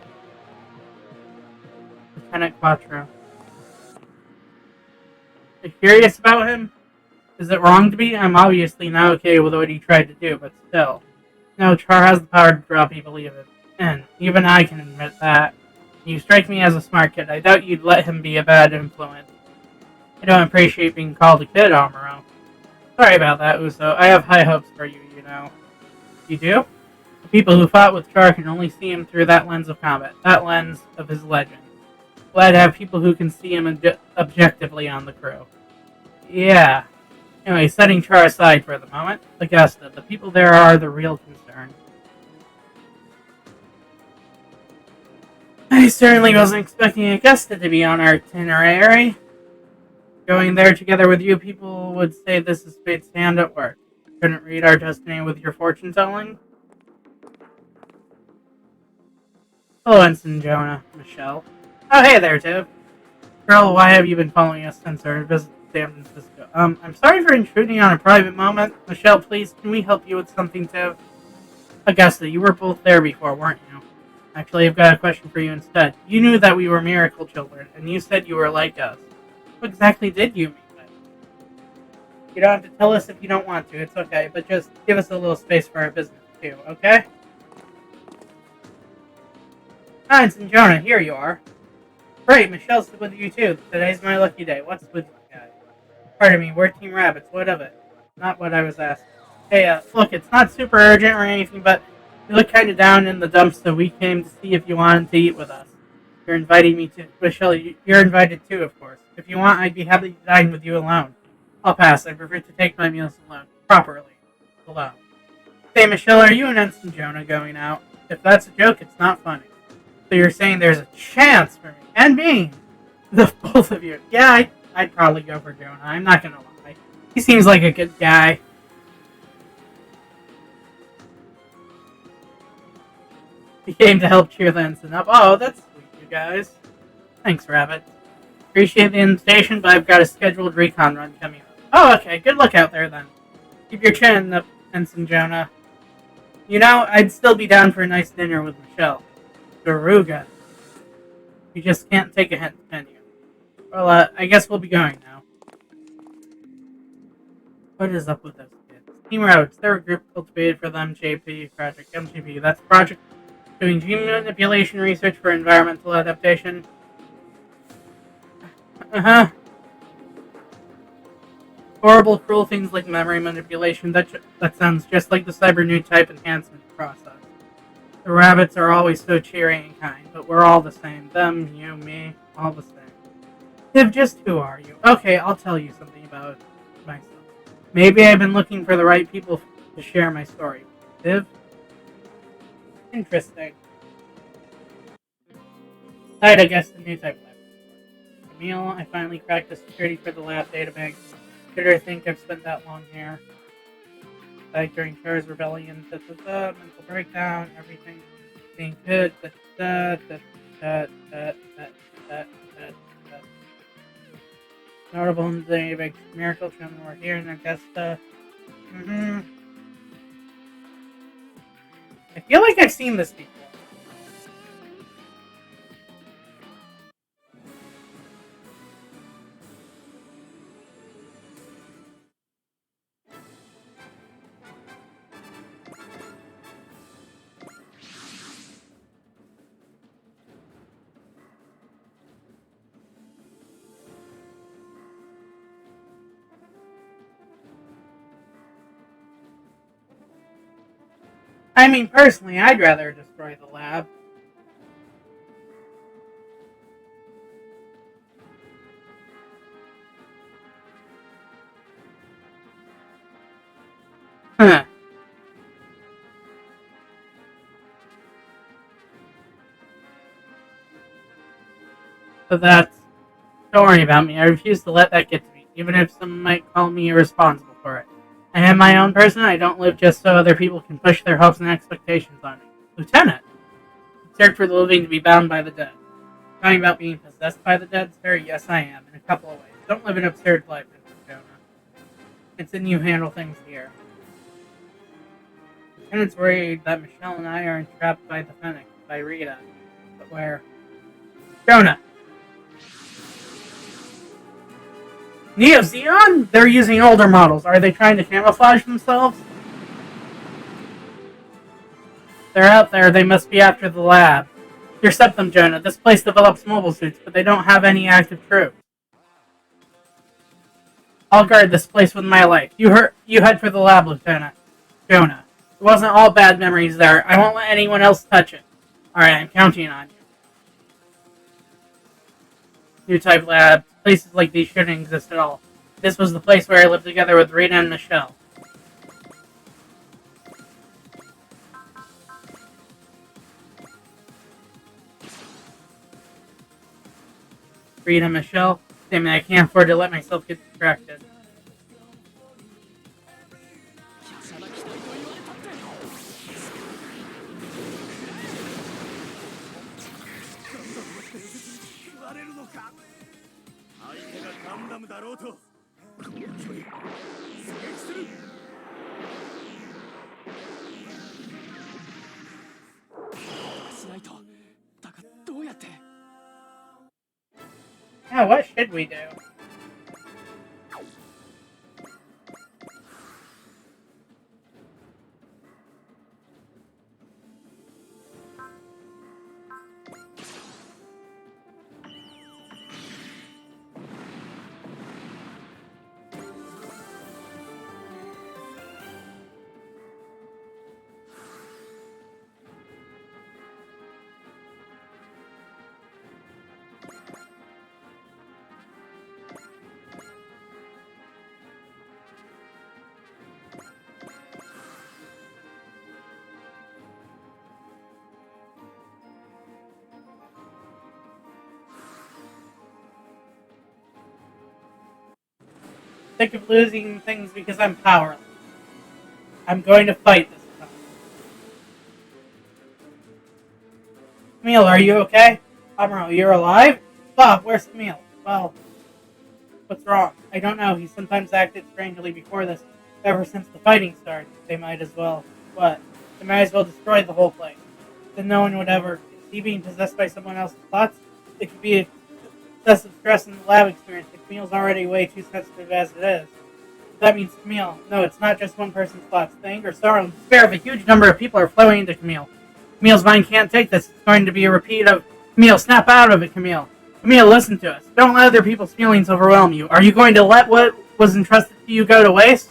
Lieutenant Quattro. Are you curious about him? Is it wrong to be? I'm obviously not okay with what he tried to do, but still. No, Char has the power to draw people in. Even I can admit that. You strike me as a smart kid. I doubt you'd let him be a bad influence. I don't appreciate being called a kid, Amuro. Sorry about that, Uso. I have high hopes for you, you know. You do? The people who fought with Char can only see him through that lens of combat, that lens of his legend. Glad to have people who can see him objectively on the crew. Yeah. Anyway, setting Char aside for the moment, Augusta, the people there are the real concern. I certainly wasn't expecting Augusta to be on our itinerary. Going there together with you, people would say this is fate's hand at work. Couldn't read our destiny with your fortune telling? Hello, Ensign Jonah, Michelle. Oh, hey there, Tiv. Girl, why have you been following us since our visit to San Francisco? I'm sorry for intruding on a private moment. Michelle, please, can we help you with something, Tiv? Augusta, you were both there before, weren't you? Actually, I've got a question for you instead. You knew that we were miracle children, and you said you were like us. What exactly did you mean by it? You don't have to tell us if you don't want to, it's okay, but just give us a little space for our business, too, okay? Hans and Jonah, here you are. Great, Michelle's with you too. Today's my lucky day. What's with you guys? Pardon me, we're Team Rabbits. What of it? Not what I was asking. Hey, look, it's not super urgent or anything, but you look kind of down in the dumps, so we came to see if you wanted to eat with us. You're inviting me to... Michelle, you're invited too, of course. If you want, I'd be happy to dine with you alone. I'll pass. I prefer to take my meals alone. Properly. Alone. Hey, Michelle, are you and Ensign Jonah going out? If that's a joke, it's not funny. So you're saying there's a chance for me and me, the both of you? Yeah, I'd probably go for Jonah. I'm not gonna lie. He seems like a good guy. He came to help cheer the ensign up. Oh, that's sweet, you guys. Thanks, Rabbit. Appreciate the invitation, but I've got a scheduled recon run coming up. Oh, okay. Good luck out there then. Keep your chin up, Ensign Jonah. You know, I'd still be down for a nice dinner with Michelle. Garuga. You just can't take a hint, can you? Well, I guess we'll be going now. What is up with those kids? Team Routes, they're a group cultivated for the MJP project. MJP, that's project doing gene manipulation research for environmental adaptation. Uh-huh. Horrible, cruel things like memory manipulation. That sounds just like the cyber new type enhancement process. The rabbits are always so cheery and kind, but we're all the same. Them, you, me, all the same. Tiv, just who are you? Okay, I'll tell you something about myself. Maybe I've been looking for the right people to share my story. Tiv? Interesting. I'd guess the new type lab. Camille, I finally cracked the security for the lab databank. Should think I've spent that long here. Like during Char's rebellion, mental breakdown, everything being good, Notable in the big miracle children were here in Augusta. I feel like I've seen this before. I mean, personally, I'd rather destroy the lab. Huh. But that's... Don't worry about me. I refuse to let that get to me, even if some might call me irresponsible for it. I am my own person. I don't live just so other people can push their hopes and expectations on me. Lieutenant! It's hard for the living to be bound by the dead. Talking about being possessed by the dead, sir? Yes, I am, in a couple of ways. Don't live an absurd life, Mr. Jonah. It's in you handle things here. Lieutenant's worried that Michelle and I are entrapped by the Fennec, by Rita. But where? Jonah! Neo Zeon? They're using older models. Are they trying to camouflage themselves? They're out there. They must be after the lab. Intercept them, Jonah. This place develops mobile suits, but they don't have any active troops. I'll guard this place with my life. You head for the lab, Lieutenant. Jonah. It wasn't all bad memories there. I won't let anyone else touch it. Alright, I'm counting on you. New type lab. Places like these shouldn't exist at all. This was the place where I lived together with Rita and Michelle. Rita and Michelle? Damn it, I can't afford to let myself get distracted. Yeah, what should we do? Sick of losing things because I'm powerless. I'm going to fight this time. Camille, are you okay? Amuro, you're alive? Bob, where's Camille? Well, what's wrong? I don't know. He sometimes acted strangely before this. Ever since the fighting started, they might as well... What? They might as well destroy the whole place. Then no one would ever... Is he being possessed by someone else's thoughts? It could be excessive stress in the lab experience. Camille's already way too sensitive as it is. That means Camille. No, it's not just one person's thoughts. The anger, sorrow, and despair of a huge number of people are flowing into Camille. Camille's mind can't take this. It's going to be a repeat of... Camille, snap out of it, Camille. Camille, listen to us. Don't let other people's feelings overwhelm you. Are you going to let what was entrusted to you go to waste?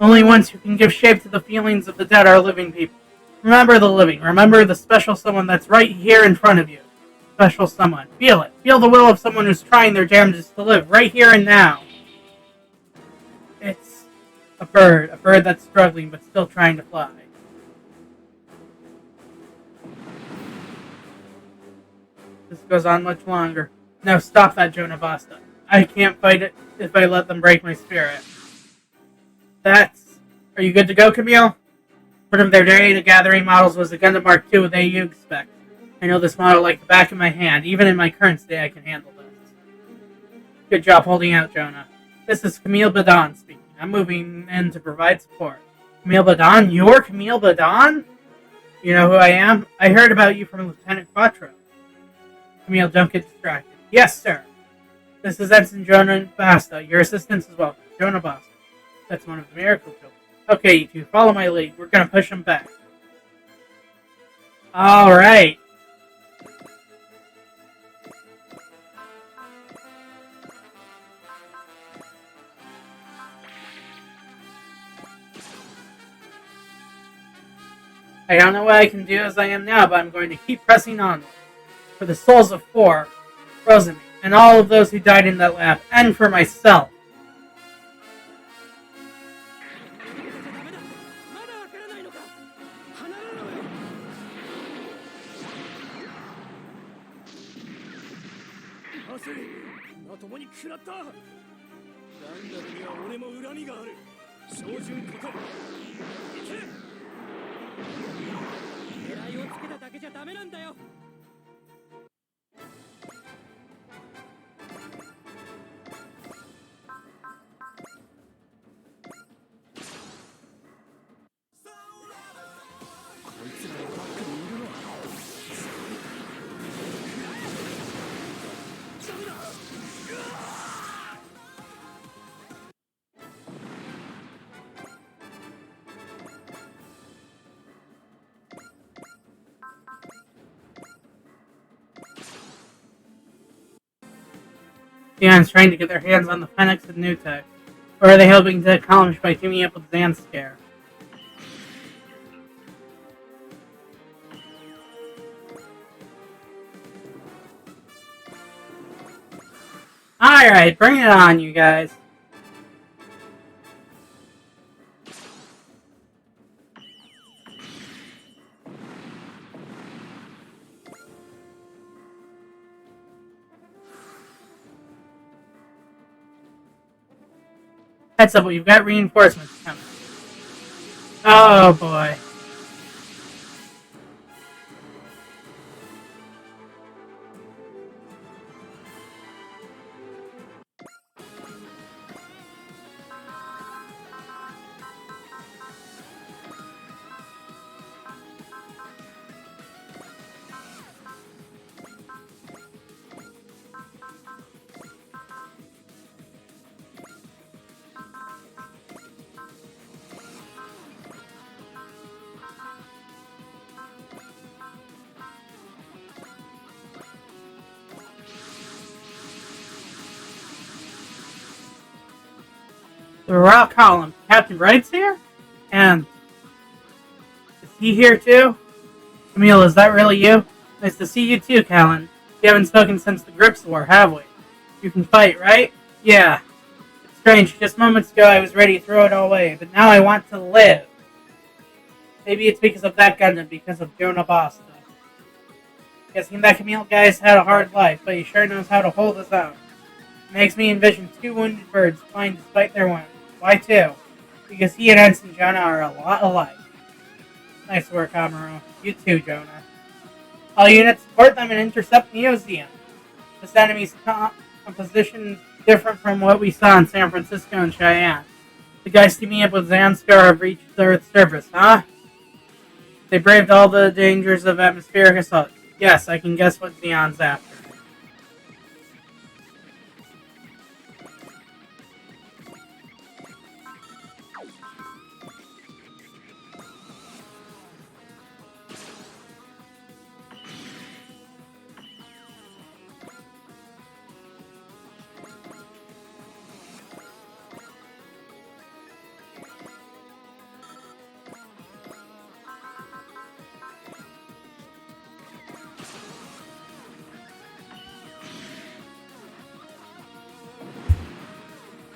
Only ones who can give shape to the feelings of the dead are living people. Remember the living. Remember the special someone that's right here in front of you. Special someone. Feel it. Feel the will of someone who's trying their damnedest to live right here and now. It's a bird that's struggling but still trying to fly. This goes on much longer. No, stop that, Jonah Basta. I can't fight it if I let them break my spirit. Are you good to go, Camille? One of their data gathering models was the Gundam Mark II they you expect. I know this model like the back of my hand. Even in my current state, I can handle this. Good job holding out, Jonah. This is Camille Badon speaking. I'm moving in to provide support. Camille Badon? You're Camille Badon? You know who I am? I heard about you from Lieutenant Quattro. Camille, don't get distracted. Yes, sir. This is Ensign Jonah Basta. Your assistance is welcome. Jonah Basta. That's one of the miracle children. Okay, you two, follow my lead. We're gonna push him back. Alright. I don't know what I can do as I am now, but I'm going to keep pressing on. For the souls of 4, Rosen, and all of those who died in that lab, and for myself. Dion's trying to get their hands on the Phoenix and Newtech. Or are they hoping to accomplish by teaming up with Zanscare? Alright, bring it on, you guys. Heads up, we've got reinforcements coming. Oh boy. The Raw Column. Captain Wright's here? And is he here too? Camille, is that really you? Nice to see you too, Callan. We haven't spoken since the Grips War, have we? You can fight, right? Yeah. It's strange, just moments ago I was ready to throw it all away, but now I want to live. Maybe it's because of that Gundam, because of Jonah Basta. Guessing that Camille guy's had a hard life, but he sure knows how to hold his own. It makes me envision 2 wounded birds flying despite their wounds. Why 2? Because he and Ensign Jonah are a lot alike. Nice work, Amuro. You too, Jonah. All units support them and intercept Neozeum. This enemy's composition is different from what we saw in San Francisco and Cheyenne. The guys teaming up with Zanscar have reached the Earth's surface, huh? They braved all the dangers of atmospheric assault. Yes, I can guess what Zeon's after.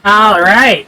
Alright.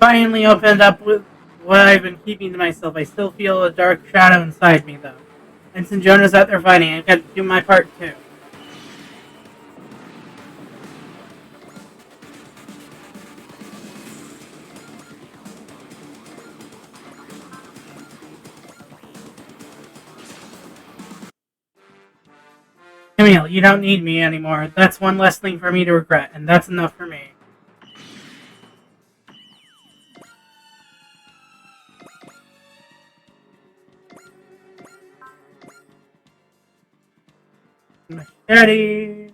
finally opened up with what I've been keeping to myself. I still feel a dark shadow inside me, though. And since Jonah's out there fighting, I've got to do my part, too. Camille, you don't need me anymore. That's one less thing for me to regret, and that's enough for me. Machete.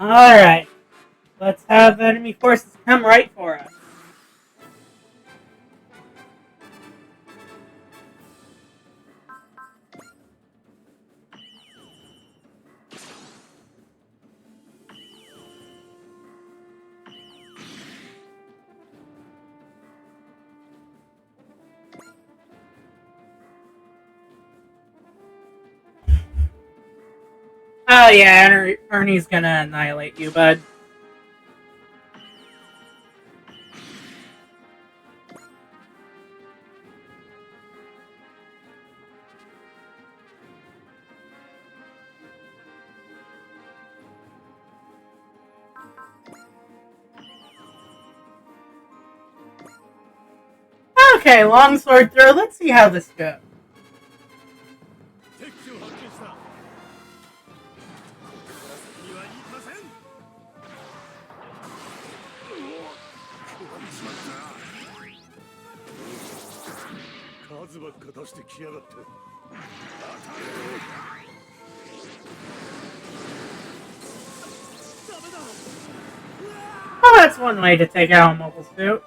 Alright. Let's have enemy forces come right for us. Oh yeah, Ernie's gonna annihilate you, bud. Okay, longsword throw. Let's see how this goes. Well, that's one way to take out a mobile suit.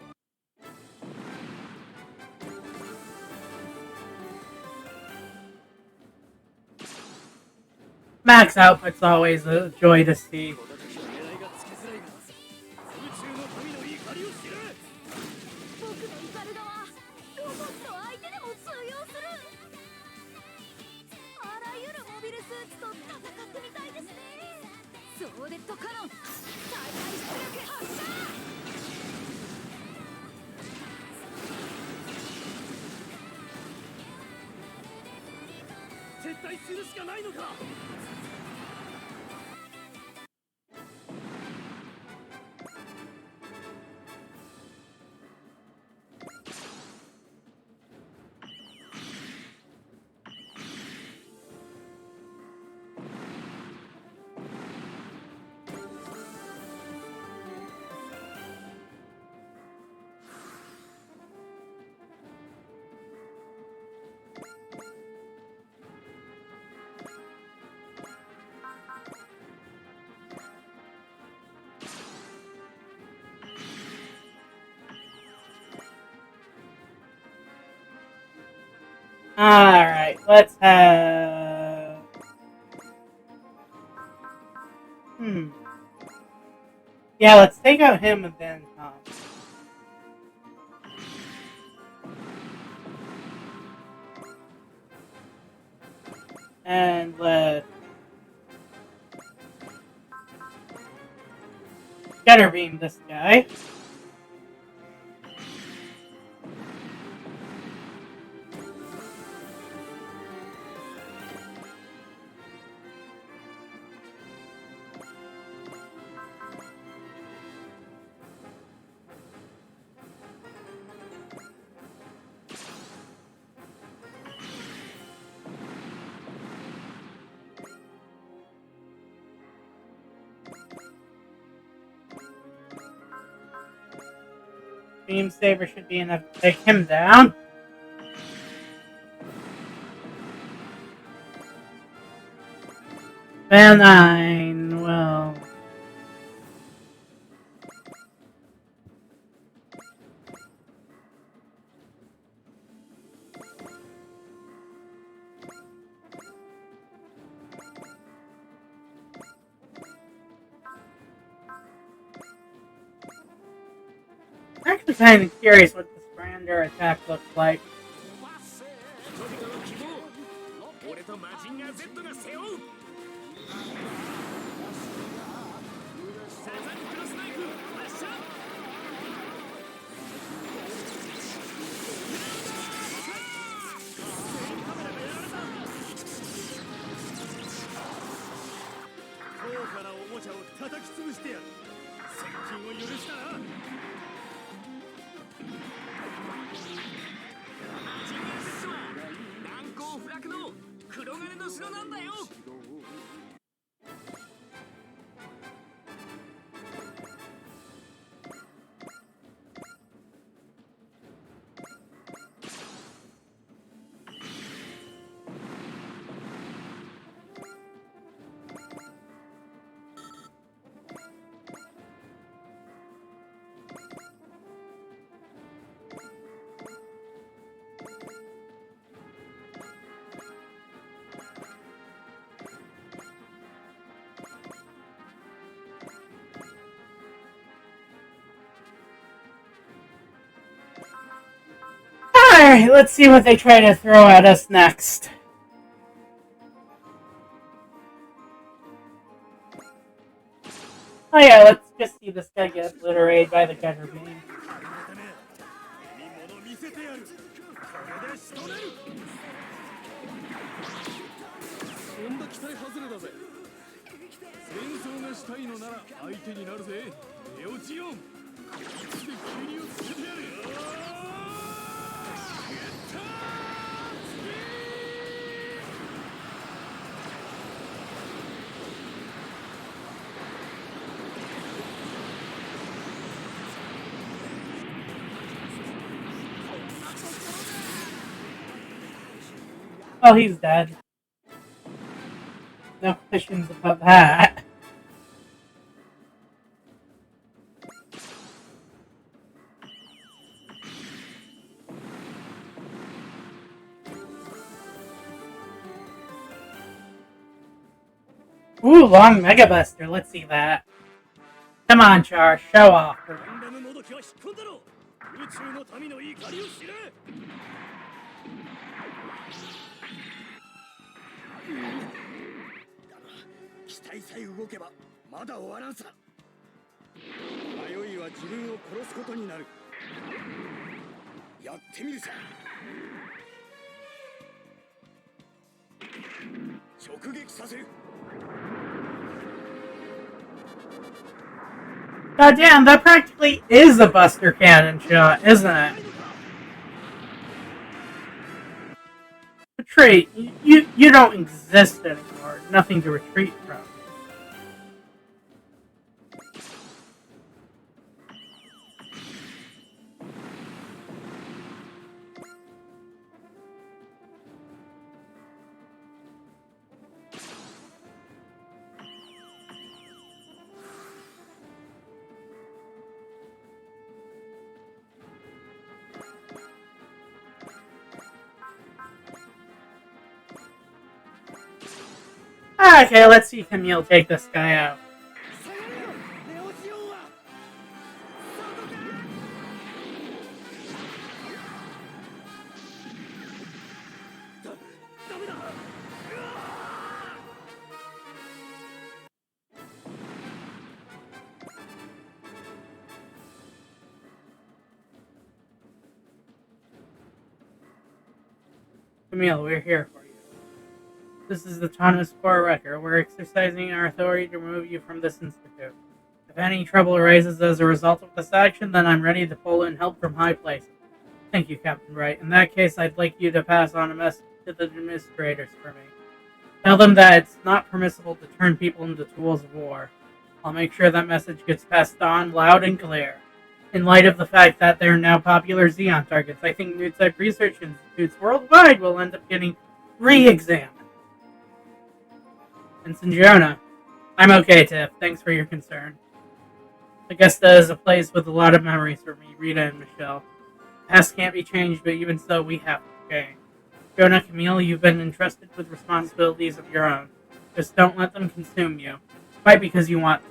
Max output's always a joy to see. Alright, let's have... Yeah, let's take out him and then Tom. And let's... Getter beam this guy. Beam Saber should be enough to take him down. Van Nine, well... I'm actually kind of curious what this grander attack looks like. Alright, let's see what they try to throw at us next. Oh yeah, let's just see this guy get obliterated by the Gutter Beam. Oh, he's dead. No questions about that. Ooh, long Mega Buster. Let's see that. Come on, Char. Show off. God damn, that practically is a Buster Cannon shot, isn't it? Retreat. You don't exist anymore. Nothing to retreat from. Okay, let's see Camille take this guy out. Camille, we're here for you. This is the Thomas Core Wrecker. We're exercising our authority to remove you from this institute. If any trouble arises as a result of this action, then I'm ready to pull in help from high places. Thank you, Captain Wright. In that case, I'd like you to pass on a message to the administrators for me. Tell them that it's not permissible to turn people into tools of war. I'll make sure that message gets passed on loud and clear. In light of the fact that they're now popular Xeon targets, I think new-type research institutes worldwide will end up getting re-examined. And Sinjona. I'm okay, Tiff. Thanks for your concern. Augusta is a place with a lot of memories for me, Rita and Michelle. The past can't be changed, but even so, we have to change. Jonah, Camille, you've been entrusted with responsibilities of your own. Just don't let them consume you. Fight because you want to.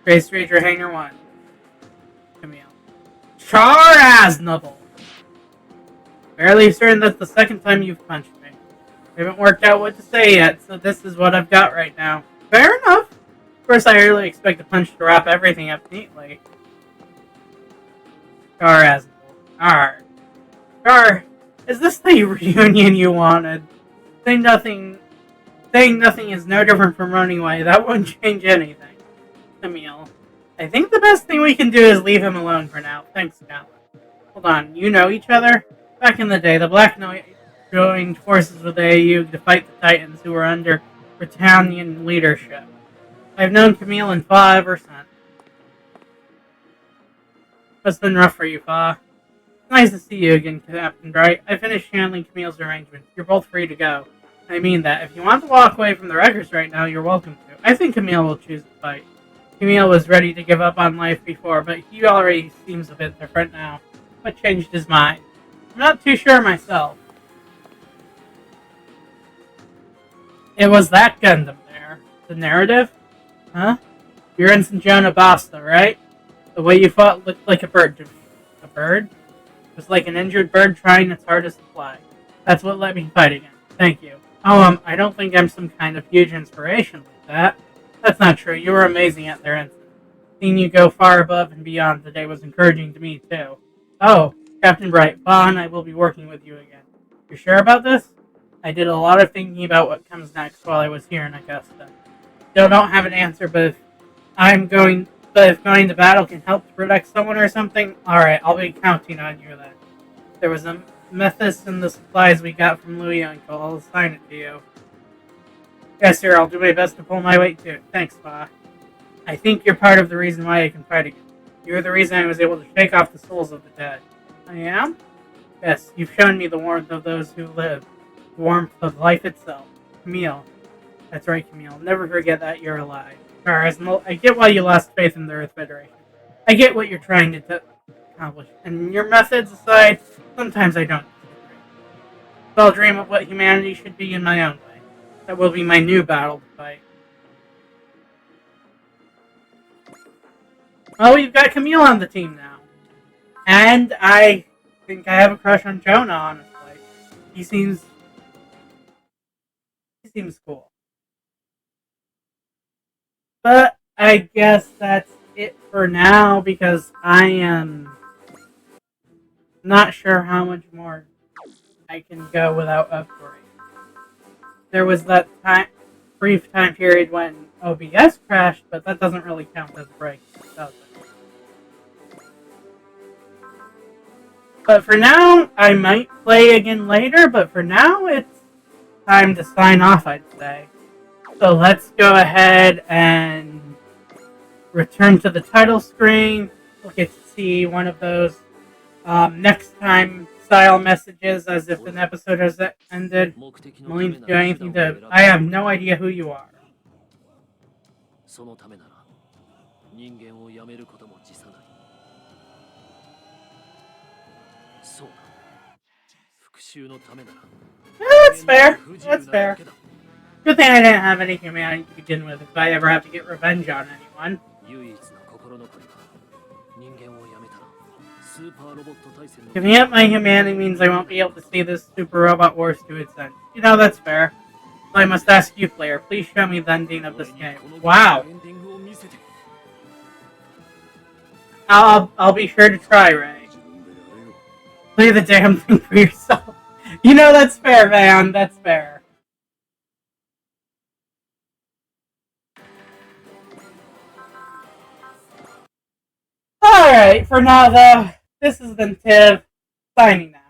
Grace Ranger Hanger 1. Camille. Char Aznable! Fairly certain that's the second time you've punched me. I haven't worked out what to say yet, so this is what I've got right now. Fair enough. Of course, I really expect the punch to wrap everything up neatly. Char Aznable. Arr. Char, is this the reunion you wanted? Saying nothing is no different from running away. That won't change anything. Camille. I think the best thing we can do is leave him alone for now. Thanks, Alan. Hold on, you know each other? Back in the day, the Black Knight joined forces with AU to fight the Titans who were under Britannian leadership. I've known Camille and Fa ever since. It's been rough for you, Fa. Nice to see you again, Captain Bright. I finished handling Camille's arrangements. You're both free to go. I mean that. If you want to walk away from the wreckers right now, you're welcome to. I think Camille will choose to fight. Camille was ready to give up on life before, but he already seems a bit different now. What changed his mind? I'm not too sure myself. It was that Gundam there. The narrative? Huh? You're in Sinjona Basta, right? The way you fought looked like a bird to me. A bird? It was like an injured bird trying its hardest to fly. That's what let me fight again. Thank you. Oh, I don't think I'm some kind of huge inspiration like that. That's not true. You were amazing at their instance. Seeing you go far above and beyond today was encouraging to me, too. Oh, Captain Bright, Fa and I will be working with you again. You're sure about this? I did a lot of thinking about what comes next while I was here in Augusta. Still don't have an answer, but if going to battle can help to protect someone or something, alright, I'll be counting on you then. There was a Methus in the supplies we got from Louis Uncle. I'll assign it to you. Yes, sir, I'll do my best to pull my weight to it. Thanks, Fa. I think you're part of the reason why I can fight again. You're the reason I was able to shake off the souls of the dead. I am? Yes, you've shown me the warmth of those who live. The warmth of life itself. Camille. That's right, Camille. Never forget that you're alive. I get why you lost faith in the Earth Federation. I get what you're trying to accomplish. And your methods aside, sometimes I don't disagree. So I'll dream of what humanity should be in my own way. That will be my new battle to fight. Oh, we've got Camille on the team now. And I think I have a crush on Jonah, honestly. He seems cool. But I guess that's it for now because I am not sure how much more I can go without upgrade. There was that brief time period when OBS crashed, but that doesn't really count as a break, does it? But for now, I might play again later, but for now, it's time to sign off, I'd say. So let's go ahead and return to the title screen. We'll get to see one of those next time style messages as if an episode has ended. I'm willing to do anything to... I have no idea who you are. That's fair. That's fair. Good thing I didn't have any humanity to begin with if I ever have to get revenge on anyone. Giving up my humanity means I won't be able to see this Super Robot Wars to its end. You know, that's fair. So I must ask you, player, please show me the ending of this game. Wow. I'll be sure to try, Ray. Play the damn thing for yourself. You know, that's fair, man. That's fair. Alright, for now, though, this has been Tiv, signing out.